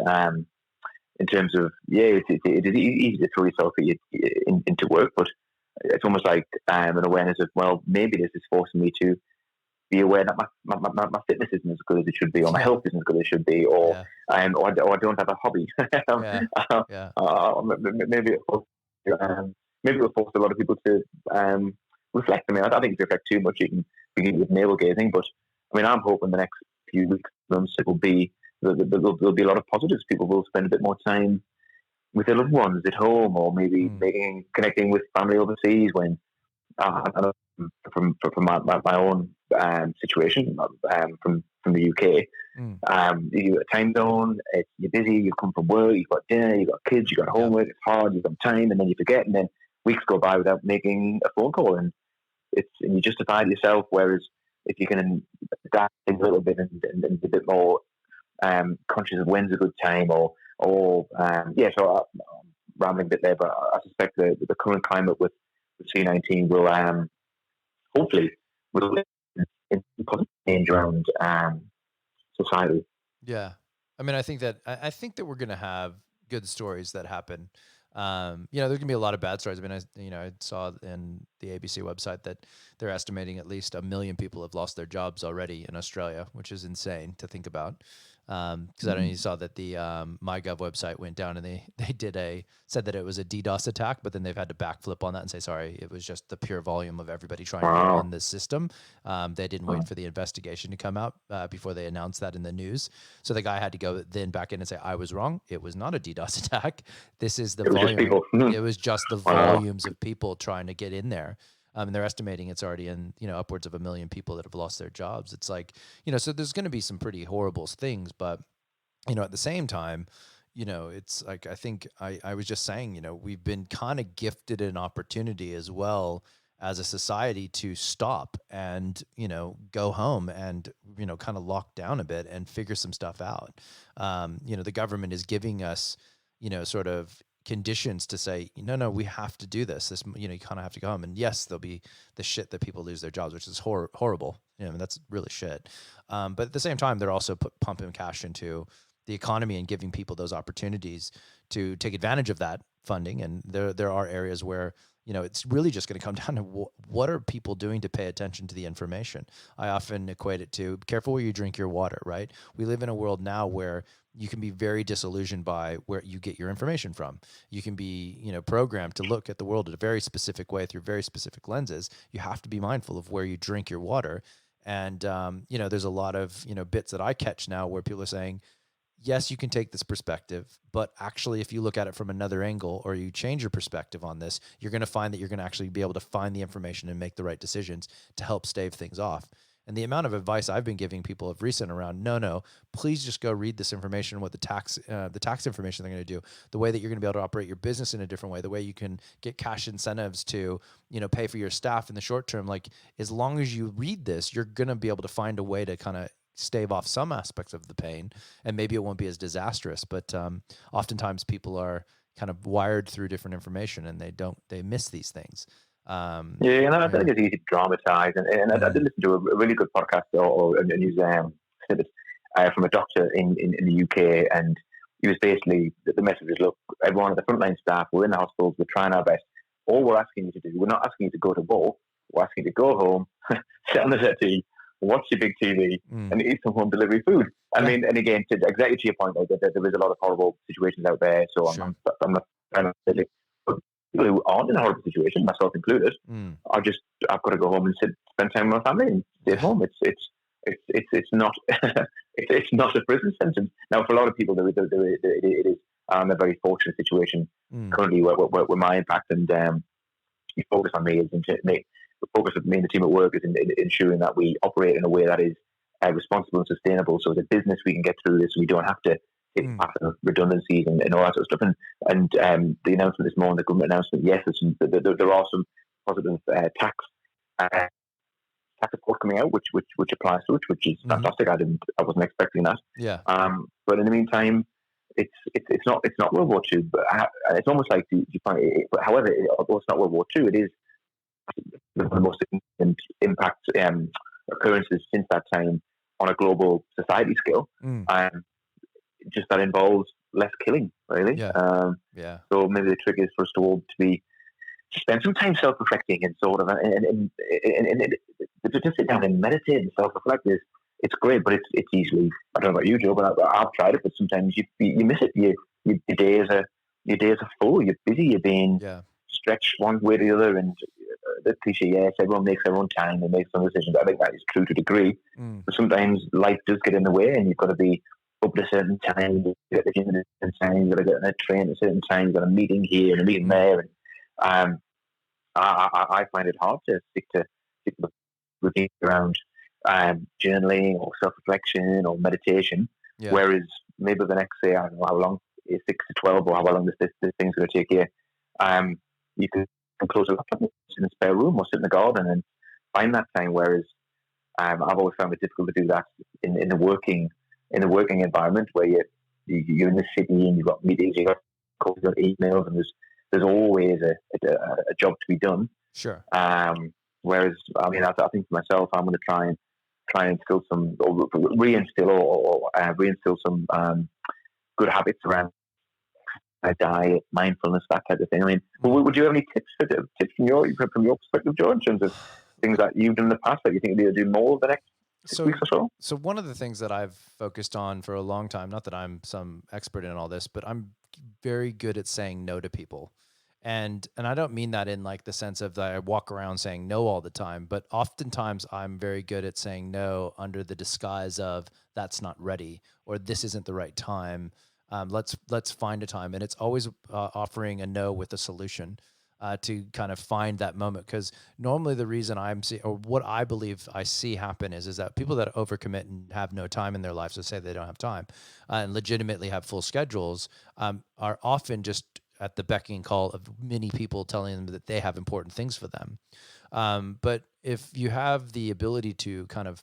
In terms of, yeah, it is easy to throw yourself into work, but it's almost like an awareness of, well, maybe this is forcing me to be aware that my fitness isn't as good as it should be, or my Yeah. health isn't as good as it should be, Yeah. or I don't have a hobby. Yeah. Yeah. Maybe maybe it will force a lot of people to reflect. I mean, I think if you reflect too much, you can begin with navel gazing. But I mean, I'm hoping the next few weeks, months, it will be there'll be a lot of positives. People will spend a bit more time with their loved ones at home, or maybe Mm, connecting with family overseas. When I know from my own situation, from the UK, mm. you got a time zone, you're busy, you've come from work, you've got dinner, you've got kids, you've got Yep. homework, it's hard, you've got time, and then you forget, and then weeks go by without making a phone call, and you justify it yourself. Whereas if you can adapt things a little bit, and be a bit more conscious of when's a good time, yeah. So I'm rambling a bit there, but I suspect the current climate with the C19 will hopefully will in positive change around society. Yeah. I mean, I think that we're gonna have good stories that happen. There's gonna be a lot of bad stories. I mean, I saw in the ABC website that they're estimating at least 1 million people have lost their jobs already in Australia, which is insane to think about. Because I don't know, you saw that the MyGov website went down, and they said that it was a DDoS attack, but then they've had to backflip on that and say, sorry, it was just the pure volume of everybody trying to get Wow. on this system. They didn't wait for the investigation to come out before they announced that in the news. So the guy had to go then back in and say, I was wrong. It was not a DDoS attack. This is the It was just volume. people. It was just the Wow. volumes of people trying to get in there. And they're estimating it's already in, upwards of 1 million people that have lost their jobs. It's like, so there's going to be some pretty horrible things, but at the same time, it's like, I think I was just saying, we've been kind of gifted an opportunity as well as a society to stop and, go home and, kind of lock down a bit and figure some stuff out. The government is giving us, sort of conditions to say, no, no, we have to do this. You kind of have to go home. And yes, there'll be the shit that people lose their jobs, which is horrible. That's really shit. But at the same time, they're also pumping cash into the economy and giving people those opportunities to take advantage of that funding. And there are areas where, it's really just going to come down to what are people doing to pay attention to the information. I often equate it to be careful where you drink your water, right? We live in a world now where you can be very disillusioned by where you get your information from. You can be, programmed to look at the world in a very specific way through very specific lenses. You have to be mindful of where you drink your water. And, there's a lot of, bits that I catch now where people are saying, yes, you can take this perspective, but actually, if you look at it from another angle or you change your perspective on this, you're going to find that you're going to actually be able to find the information and make the right decisions to help stave things off. And the amount of advice I've been giving people of recent around, no, please just go read this information, what the tax information they're going to do, the way that you're going to be able to operate your business in a different way, the way you can get cash incentives to, pay for your staff in the short term. Like, as long as you read this, you're going to be able to find a way to kind of stave off some aspects of the pain, and maybe it won't be as disastrous. But oftentimes people are kind of wired through different information, and they miss these things. Yeah, and I think it's easy to dramatize. And I did listen to a really good podcast or a news snippet from a doctor in the UK, and he was basically the message was, look, everyone at the frontline staff, we're in the hospitals, we're trying our best. All we're asking you to do, we're not asking you to go to war, we're asking you to go home, sit on the settee, watch your big TV, and eat some home delivery food. I mean, and again, exactly to your point, though, that there is a lot of horrible situations out there. So I'm not trying to say, but people who aren't in a horrible situation, myself included, I've got to go home and spend time with my family and stay at home. It's not it's not a prison sentence. Now, for a lot of people, it is a very fortunate situation currently where my impact and you focus on me is the focus of me and the team at work is in ensuring that we operate in a way that is responsible and sustainable. So as a business, we can get through this. We don't have to hit passive redundancies and all that sort of stuff. And the announcement this morning, the government announcement, yes, there are some positive tax support coming out, which applies to it, which is fantastic. I wasn't expecting that. Yeah. But in the meantime, it's not World War II, but it's almost like you find it. But however, although it's not World War II, it is one of the most significant impact occurrences since that time on a global society scale. Just that involves less killing, really. So maybe the trick is for us to all to spend some time self-reflecting and sort of and to just sit down and meditate and self-reflect. It's great, but it's easily, I don't know about you, Joe, but I've tried it, but sometimes you miss it. Your days are full. You're busy. You're being stretched one way or the other, and the cliche, yes, everyone makes their own time and makes some decisions. I think that is true to a degree, but sometimes life does get in the way, and you've got to be up at a certain time. You get the gym at a certain time. You've got to get on a train at a certain time. You've got a meeting here and a meeting there, and I find it hard to stick to the routine around journaling or self-reflection or meditation. Whereas maybe the next, say, I don't know how long, 6 to 12, or how long this thing's going to take you, you can close a laptop, sit in a spare room or sit in the garden and find that time. Whereas I've always found it difficult to do that in the working environment, where you're in the city and you've got meetings, you've got calls, you've got emails, and there's always a job to be done. Sure. Whereas I think for myself, I'm going to try and instill some, or reinstill some good habits around diet, mindfulness, that type of thing. I mean, would you have any tips from your perspective, Joe, in terms of things that you've done in the past that you think you'll do more over the next 6 weeks or so? So one of the things that I've focused on for a long time, not that I'm some expert in all this, but I'm very good at saying no to people. And I don't mean that in like the sense of that I walk around saying no all the time, but oftentimes I'm very good at saying no under the disguise of that's not ready, or this isn't the right time. Let's find a time. And it's always offering a no with a solution to kind of find that moment. Because normally the reason or what I believe I see happen is that people that overcommit and have no time in their lives, so say they don't have time and legitimately have full schedules, are often just at the beck and call of many people telling them that they have important things for them. But if you have the ability to kind of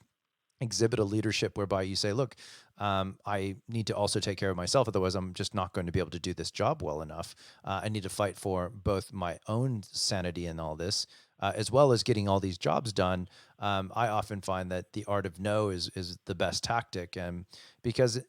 exhibit a leadership whereby you say, look, I need to also take care of myself. Otherwise, I'm just not going to be able to do this job well enough. I need to fight for both my own sanity in all this, as well as getting all these jobs done. I often find that the art of no is the best tactic, and because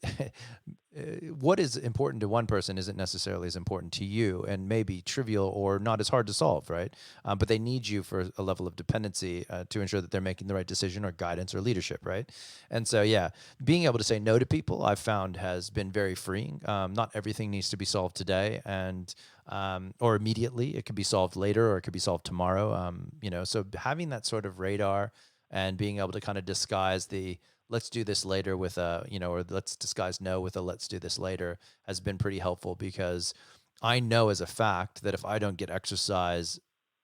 what is important to one person isn't necessarily as important to you, and maybe trivial or not as hard to solve, right? But they need you for a level of dependency to ensure that they're making the right decision or guidance or leadership, right? And so, yeah, being able to say no to people, I've found has been very freeing. Not everything needs to be solved today, and or immediately. It could be solved later, or it could be solved tomorrow. So having that sort of radar and being able to kind of disguise the let's do this later with a, or let's disguise no with a let's do this later has been pretty helpful, because I know as a fact that if I don't get exercise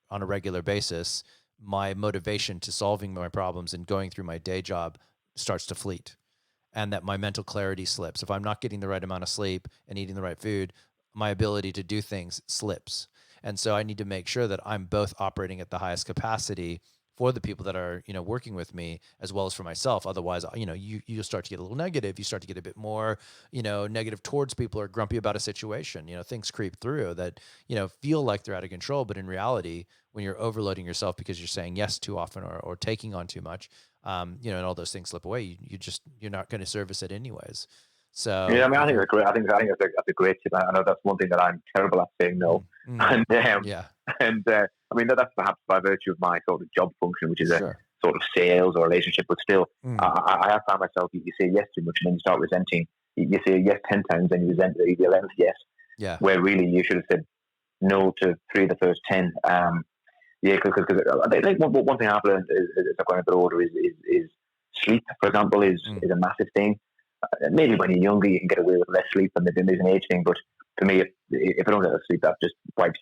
on a regular basis, my motivation to solving my problems and going through my day job starts to fleet, and that my mental clarity slips. If I'm not getting the right amount of sleep and eating the right food, my ability to do things slips. And so I need to make sure that I'm both operating at the highest capacity for the people that are, working with me, as well as for myself. Otherwise, you start to get a little negative. You start to get a bit more, negative towards people, or grumpy about a situation. Things creep through that, feel like they're out of control. But in reality, when you're overloading yourself because you're saying yes too often, or taking on too much, and all those things slip away, you're not going to service it anyways. Yeah, So I mean, I if think you're, that's great. I think that's a great tip. I know that's one thing that I'm terrible at, saying no, mm, mm, and yeah, I mean that's perhaps by virtue of my sort of job function, which is a sure. sort of sales or relationship. But still, Mm, I have found myself, you say yes too much, and then you start resenting. You say yes 10 times, and you resent the 11th yes, yeah. where really you should have said no to 3 of the first 10. Yeah, because I think one thing I've learned as I've gone a bit older is sleep, for example, Mm, is a massive thing. Maybe when you're younger, you can get away with less sleep, and there's an age thing. But for me, if I don't get enough sleep, that just wipes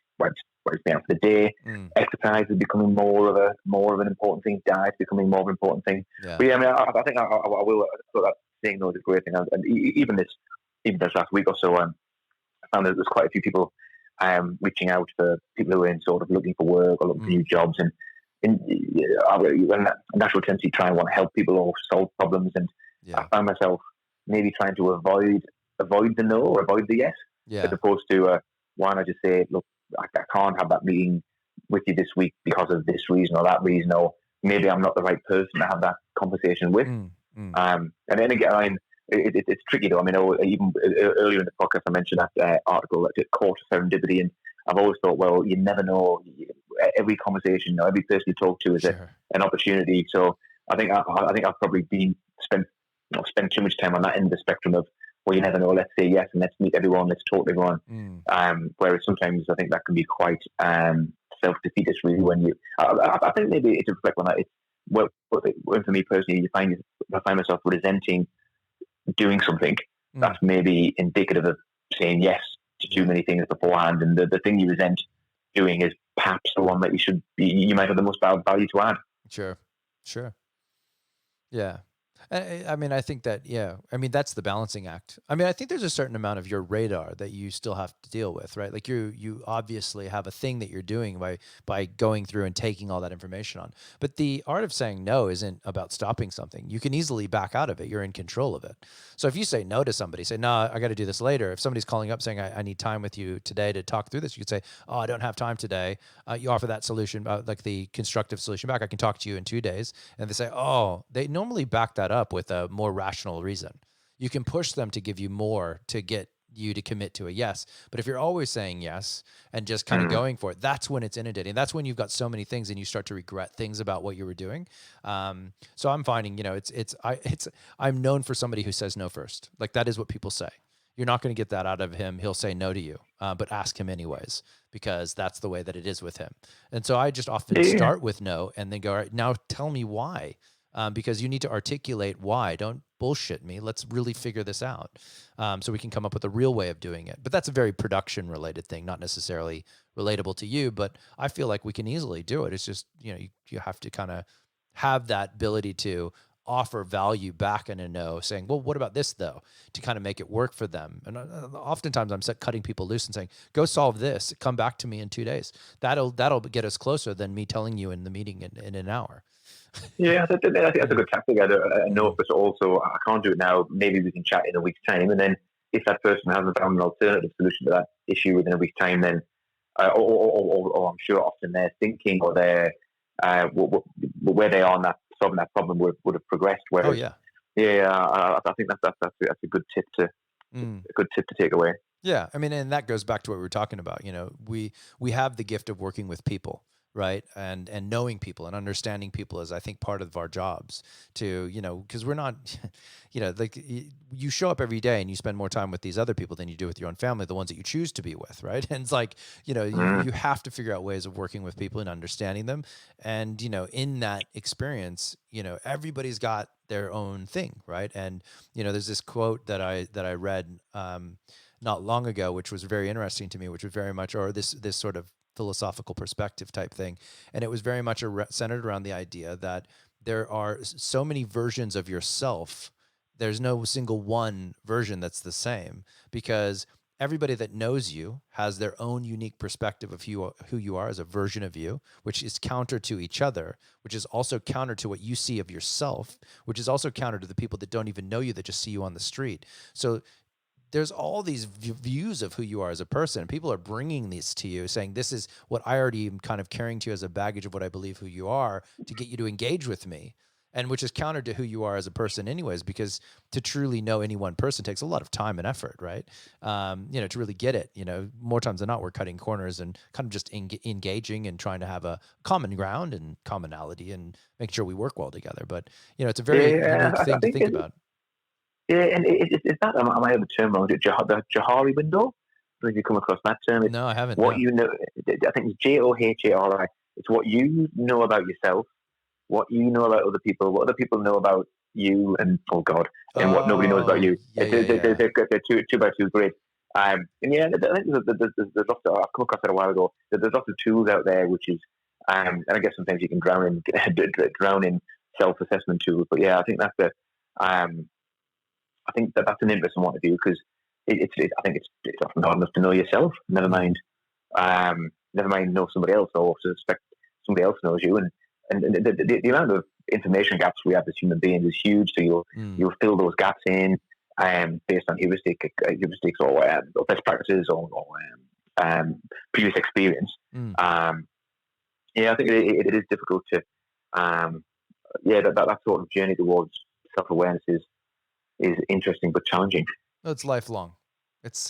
me out for the day. mm, Exercise is becoming more of an important thing. Diet is becoming more of an important thing. yeah. But yeah, I mean, I think I will. I thought that saying no is a great thing, and even this last week or so, I found that there's quite a few people reaching out for people who are in sort of looking for work or looking for Mm, new jobs, and when that natural tendency to try and want to help people or solve problems, and I yeah. found myself maybe trying to avoid the no or avoid the yes, as Yeah. opposed to why not just say, look, I can't have that meeting with you this week because of this reason or that reason, or maybe I'm not the right person to have that conversation with. Mm, mm, And then again, I mean, it's tricky though. I mean, even earlier in the podcast, I mentioned that article that caught serendipity, and I've always thought, well, you never know. Every conversation, every person you talk to is sure. an opportunity. So I think I've probably been spent too much time on that end of the spectrum of, well, you never know. Let's say yes, and let's meet everyone. Let's talk to everyone. Mm, Whereas sometimes I think that can be quite self-defeatist. Really, when I think maybe it's a reflect on that. It's well, for me personally, I find myself resenting doing something mm, that's maybe indicative of saying yes to too yeah. many things beforehand, and the thing you resent doing is perhaps the one that you might have the most value to add. Sure. Sure. Yeah. I mean, I think that, yeah. I mean, that's the balancing act. I mean, I think there's a certain amount of your radar that you still have to deal with, right? Like you obviously have a thing that you're doing by going through and taking all that information on. But the art of saying no isn't about stopping something. You can easily back out of it. You're in control of it. So if you say no to somebody, say, no, I got to do this later. If somebody's calling up saying, I need time with you today to talk through this, you could say, oh, I don't have time today. You offer that solution, like the constructive solution back. I can talk to you in 2 days. And they say, oh, they normally back that up with a more rational reason. You can push them to give you more to get you to commit to a yes. But if you're always saying yes and just kind of Mm. going for it, that's when it's inundating. That's when you've got so many things and you start to regret things about what you were doing. So I'm finding, I'm known for somebody who says no first. Like that is what people say. You're not going to get that out of him. He'll say no to you, but ask him anyways, because that's the way that it is with him. And so I just often Yeah. start with no and then go, all right, now tell me why. Because you need to articulate why. Don't bullshit me. Let's really figure this out, so we can come up with a real way of doing it. But that's a very production related thing, not necessarily relatable to you. But I feel like we can easily do it. It's just you have to kind of have that ability to offer value back in a no, saying, well, what about this though, to kind of make it work for them. And oftentimes I'm cutting people loose and saying, go solve this, come back to me in 2 days. That'll get us closer than me telling you in the meeting in an hour. Yeah, I think that's a Yeah. good tactic. I know, Mm. but also I can't do it now. Maybe we can chat in a week's time, and then if that person hasn't found an alternative solution to that issue within a week's time, then or I'm sure often their thinking or their where they are on that solving that problem would have progressed. Oh Whereas, yeah. yeah, I think that's a good tip to Mm. take away. Yeah, I mean, and that goes back to what we were talking about. We have the gift of working with people, right? And knowing people and understanding people is, I think, part of our jobs. To because we're not, like you show up every day and you spend more time with these other people than you do with your own family, the ones that you choose to be with, right? And it's like Mm. you have to figure out ways of working with people and understanding them, and in that experience, everybody's got their own thing, right? And there's this quote that I read. Not long ago, which was very interesting to me, which was very much, or this sort of philosophical perspective type thing, and it was very much centered around the idea that there are so many versions of yourself. There's no single one version that's the same, because everybody that knows you has their own unique perspective of who you are as a version of you, which is counter to each other, which is also counter to what you see of yourself, which is also counter to the people that don't even know you, that just see you on the street. So there's all these views of who you are as a person. People are bringing these to you, saying, this is what I already am kind of carrying to you as a baggage of what I believe who you are, to get you to engage with me. And which is counter to who you are as a person anyways, because to truly know any one person takes a lot of time and effort, right? To really get it, more times than not, we're cutting corners and kind of just engaging and trying to have a common ground and commonality and making sure we work well together. But, it's a very Yeah, unique I thing to think think about. yeah, and is that I might have the term wrong. The Johari window. I don't know if you come across that term. It's No, I haven't. what No. you know. I think it's Johari. It's what you know about yourself, what you know about other people, what other people know about you, and oh God, and what nobody knows about Oh, you. yeah, yeah, yeah. They're two by two grid. And yeah, I think there's lots of, I've come across that a while ago. There's lots of tools out there, which is, and I guess sometimes you can drown in self-assessment tools. But yeah, I think um, I think that's an interesting one to do because I think it's often hard enough to know yourself. Mm, Never mind know somebody else or suspect somebody else knows you. And the amount of information gaps we have as human beings is huge. So mm, you'll fill those gaps in based on heuristics or best practices or previous experience. mm. Um, yeah, I think it is difficult to that sort of journey towards self awareness is interesting but challenging. No, it's lifelong.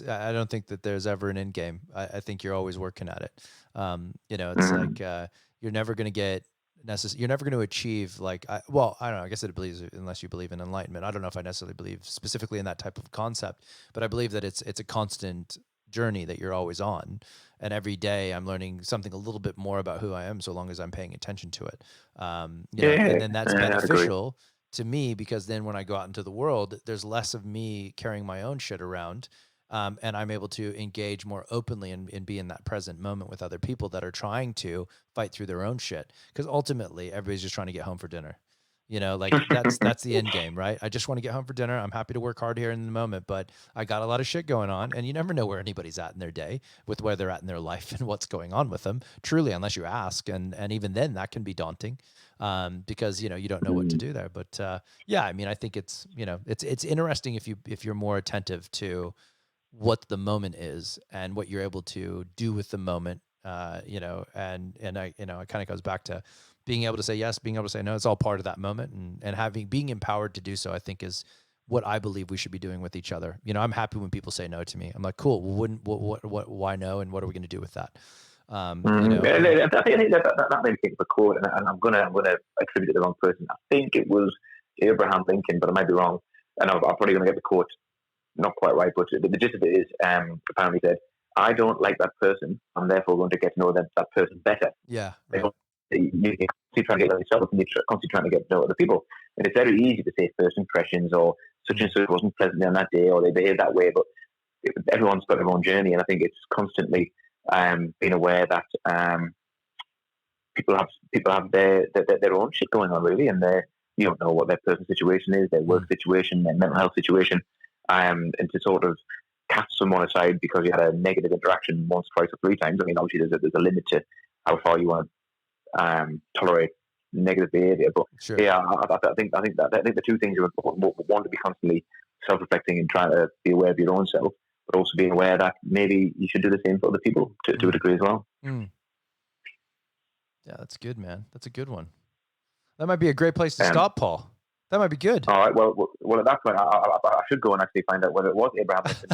I don't think that there's ever an end game. I think you're always working at it. It's Mm-hmm. like you're never going to get you're never going to achieve well, I don't know. I guess it believes, unless you believe in enlightenment. I don't know if I necessarily believe specifically in that type of concept, but I believe that it's a constant journey that you're always on, and every day I'm learning something a little bit more about who I am, so long as I'm paying attention to it. Yeah, And then that's I'd agree. beneficial to me, because then when I go out into the world, there's less of me carrying my own shit around. And I'm able to engage more openly and be in that present moment with other people that are trying to fight through their own shit. Because ultimately, everybody's just trying to get home for dinner. Like that's the end game, right? I just want to get home for dinner. I'm happy to work hard here in the moment, but I got a lot of shit going on, and you never know where anybody's at in their day, with where they're at in their life and what's going on with them. Truly, unless you ask, and even then, that can be daunting, because you don't know what to Mm. do there. But yeah, I mean, I think it's interesting if you're more attentive to what the moment is and what you're able to do with the moment. And it kind of goes back to being able to say yes, being able to say no. It's all part of that moment, and being empowered to do so, I think, is what I believe we should be doing with each other. I'm happy when people say no to me. I'm like, cool. Well, why no? And what are we going to do with that? And I think that made me think of a quote, and I'm gonna attribute it to the wrong person. I think it was Abraham Lincoln, but I might be wrong, and I'm probably going to get the quote not quite right. But the gist of it is, apparently said, "I don't like that person. I'm therefore going to get to know that person better." yeah, Like, right. you're constantly trying to get to know yourself, and you're constantly trying to get to know other people. And it's very easy to say first impressions or such and Mm, such wasn't pleasant on that day, or they behaved that way. But everyone's got their own journey, and I think it's constantly being aware that people have their own shit going on really, and You don't know what their personal situation is, their work situation, their mental health situation, and to sort of cast someone aside because you had a negative interaction once, twice, or three times. I mean, obviously there's a limit to how far you want to tolerate negative behaviour. But Sure. yeah, I think the two things are important. One, to be constantly self-reflecting and trying to be aware of your own self, but also being aware that maybe you should do the same for other people to a degree as well. Yeah, that's good, man. That's a good one. That might be a great place to stop, Paul. That might be good. All right. Well, at that point, I should go and actually find out whether it was Abraham Lincoln.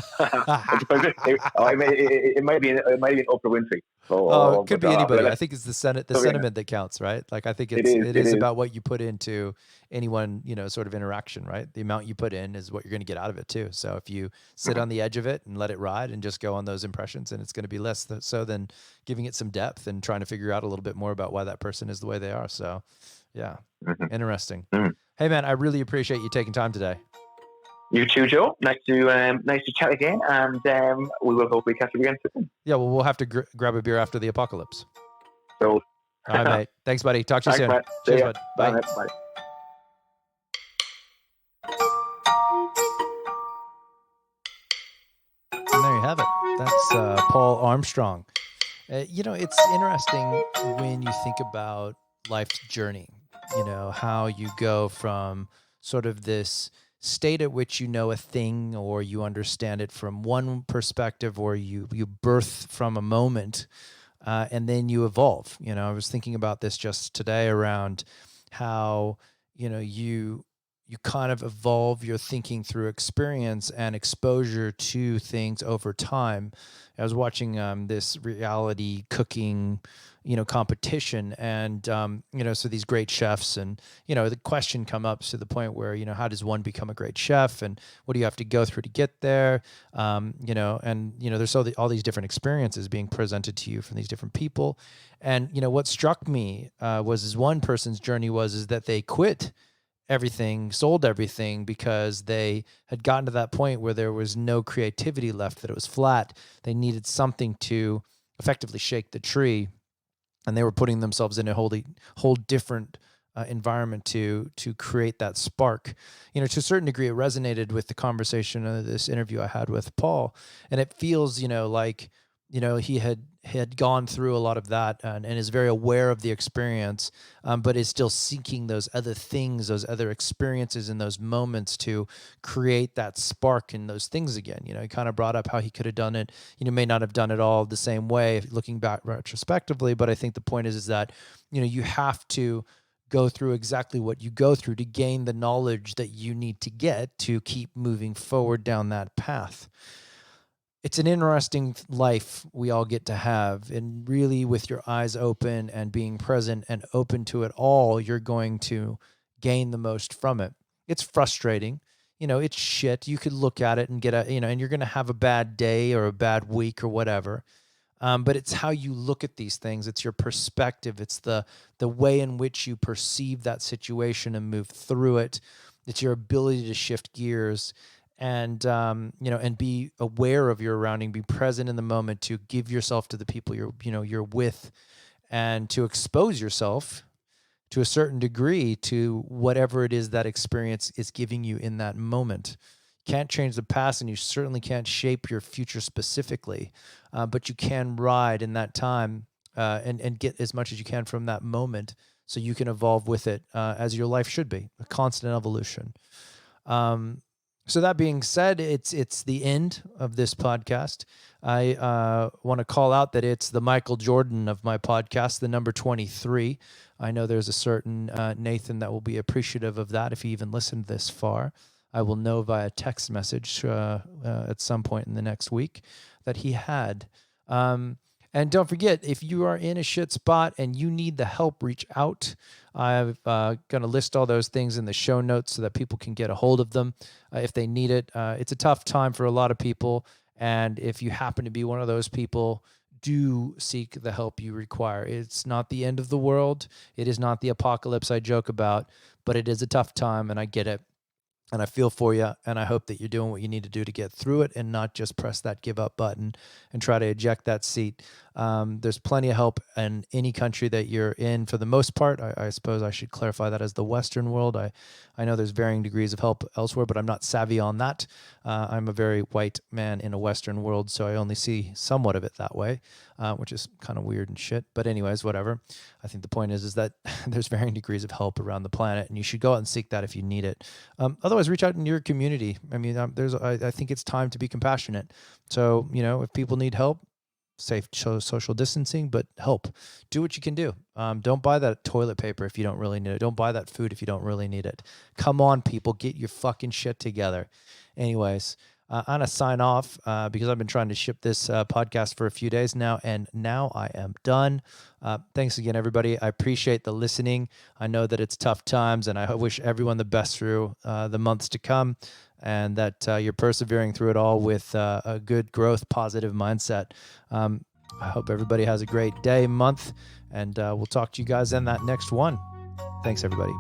It might be an Oprah Winfrey. It could be anybody. I think it's the sentiment that counts, right? Like, I think it is about what you put into any one, sort of interaction, right? The amount you put in is what you're going to get out of it too. So if you sit on the edge of it and let it ride and just go on those impressions, and it's going to be less so than giving it some depth and trying to figure out a little bit more about why that person is the way they are. So yeah, interesting. Hey man, I really appreciate you taking time today. You too, Joe. Nice to chat again, and we will hopefully catch you again soon. Yeah, well, we'll have to grab a beer after the apocalypse. So, all right, mate. Thanks, buddy. Talk to you soon. Matt. Cheers, bud. Bye. Bye. Bye. And there you have it. That's Paul Armstrong. It's interesting when you think about life's journey, how you go from sort of this state at which you know a thing or you understand it from one perspective, or you birth from a moment and then you evolve. I was thinking about this just today around how, you kind of evolve your thinking through experience and exposure to things over time. I was watching this reality cooking, competition, and so these great chefs, and the question come up to the point where how does one become a great chef, and what do you have to go through to get there, and there's all these different experiences being presented to you from these different people, and what struck me was one person's journey was that they quit everything, sold everything, because they had gotten to that point where there was no creativity left, that it was flat. They needed something to effectively shake the tree, and they were putting themselves in a whole different environment to create that spark. To a certain degree, it resonated with the conversation of this interview I had with Paul, and it feels, like, he had gone through a lot of that and is very aware of the experience, but is still seeking those other things, those other experiences and those moments to create that spark in those things again. He kind of brought up how he could have done it, may not have done it all the same way looking back retrospectively, but I think the point is that, you have to go through exactly what you go through to gain the knowledge that you need to get to keep moving forward down that path. It's an interesting life we all get to have, and really with your eyes open and being present and open to it all, you're going to gain the most from it. It's frustrating. It's shit. You could look at it and get and you're going to have a bad day or a bad week or whatever. But it's how you look at these things. It's your perspective. It's the way in which you perceive that situation and move through it. It's your ability to shift gears and and be aware of your surrounding, be present in the moment, to give yourself to the people you're with, and to expose yourself to a certain degree to whatever it is that experience is giving you in that moment. You can't change the past, and you certainly can't shape your future specifically, but you can ride in that time and get as much as you can from that moment, so you can evolve with it as your life should be, a constant evolution. So that being said, it's the end of this podcast. I want to call out that it's the Michael Jordan of my podcast, the number 23. I know there's a certain Nathan that will be appreciative of that if he even listened this far. I will know via text message at some point in the next week that he had. And don't forget, if you are in a shit spot and you need the help, reach out. I'm going to list all those things in the show notes so that people can get a hold of them if they need it. It's a tough time for a lot of people. And if you happen to be one of those people, do seek the help you require. It's not the end of the world. It is not the apocalypse I joke about, but it is a tough time, and I get it. And I feel for you, and I hope that you're doing what you need to do to get through it and not just press that give up button and try to eject that seat. There's plenty of help in any country that you're in for the most part. I suppose I should clarify that as the Western world. I know there's varying degrees of help elsewhere, but I'm not savvy on that. I'm a very white man in a Western world, so I only see somewhat of it that way, which is kind of weird and shit. But anyways, whatever. I think the point is that there's varying degrees of help around the planet, and you should go out and seek that if you need it. Otherwise, reach out in your community. I mean, I think it's time to be compassionate. So, if people need help, safe social distancing, but help. Do what you can do. Don't buy that toilet paper if you don't really need it. Don't buy that food if you don't really need it. Come on, people, get your fucking shit together. Anyways, I'm going to sign off because I've been trying to ship this podcast for a few days now, and now I am done. Thanks again, everybody. I appreciate the listening. I know that it's tough times, and I wish everyone the best through the months to come, and that you're persevering through it all with a good growth, positive mindset. I hope everybody has a great day, month, and we'll talk to you guys in that next one. Thanks, everybody.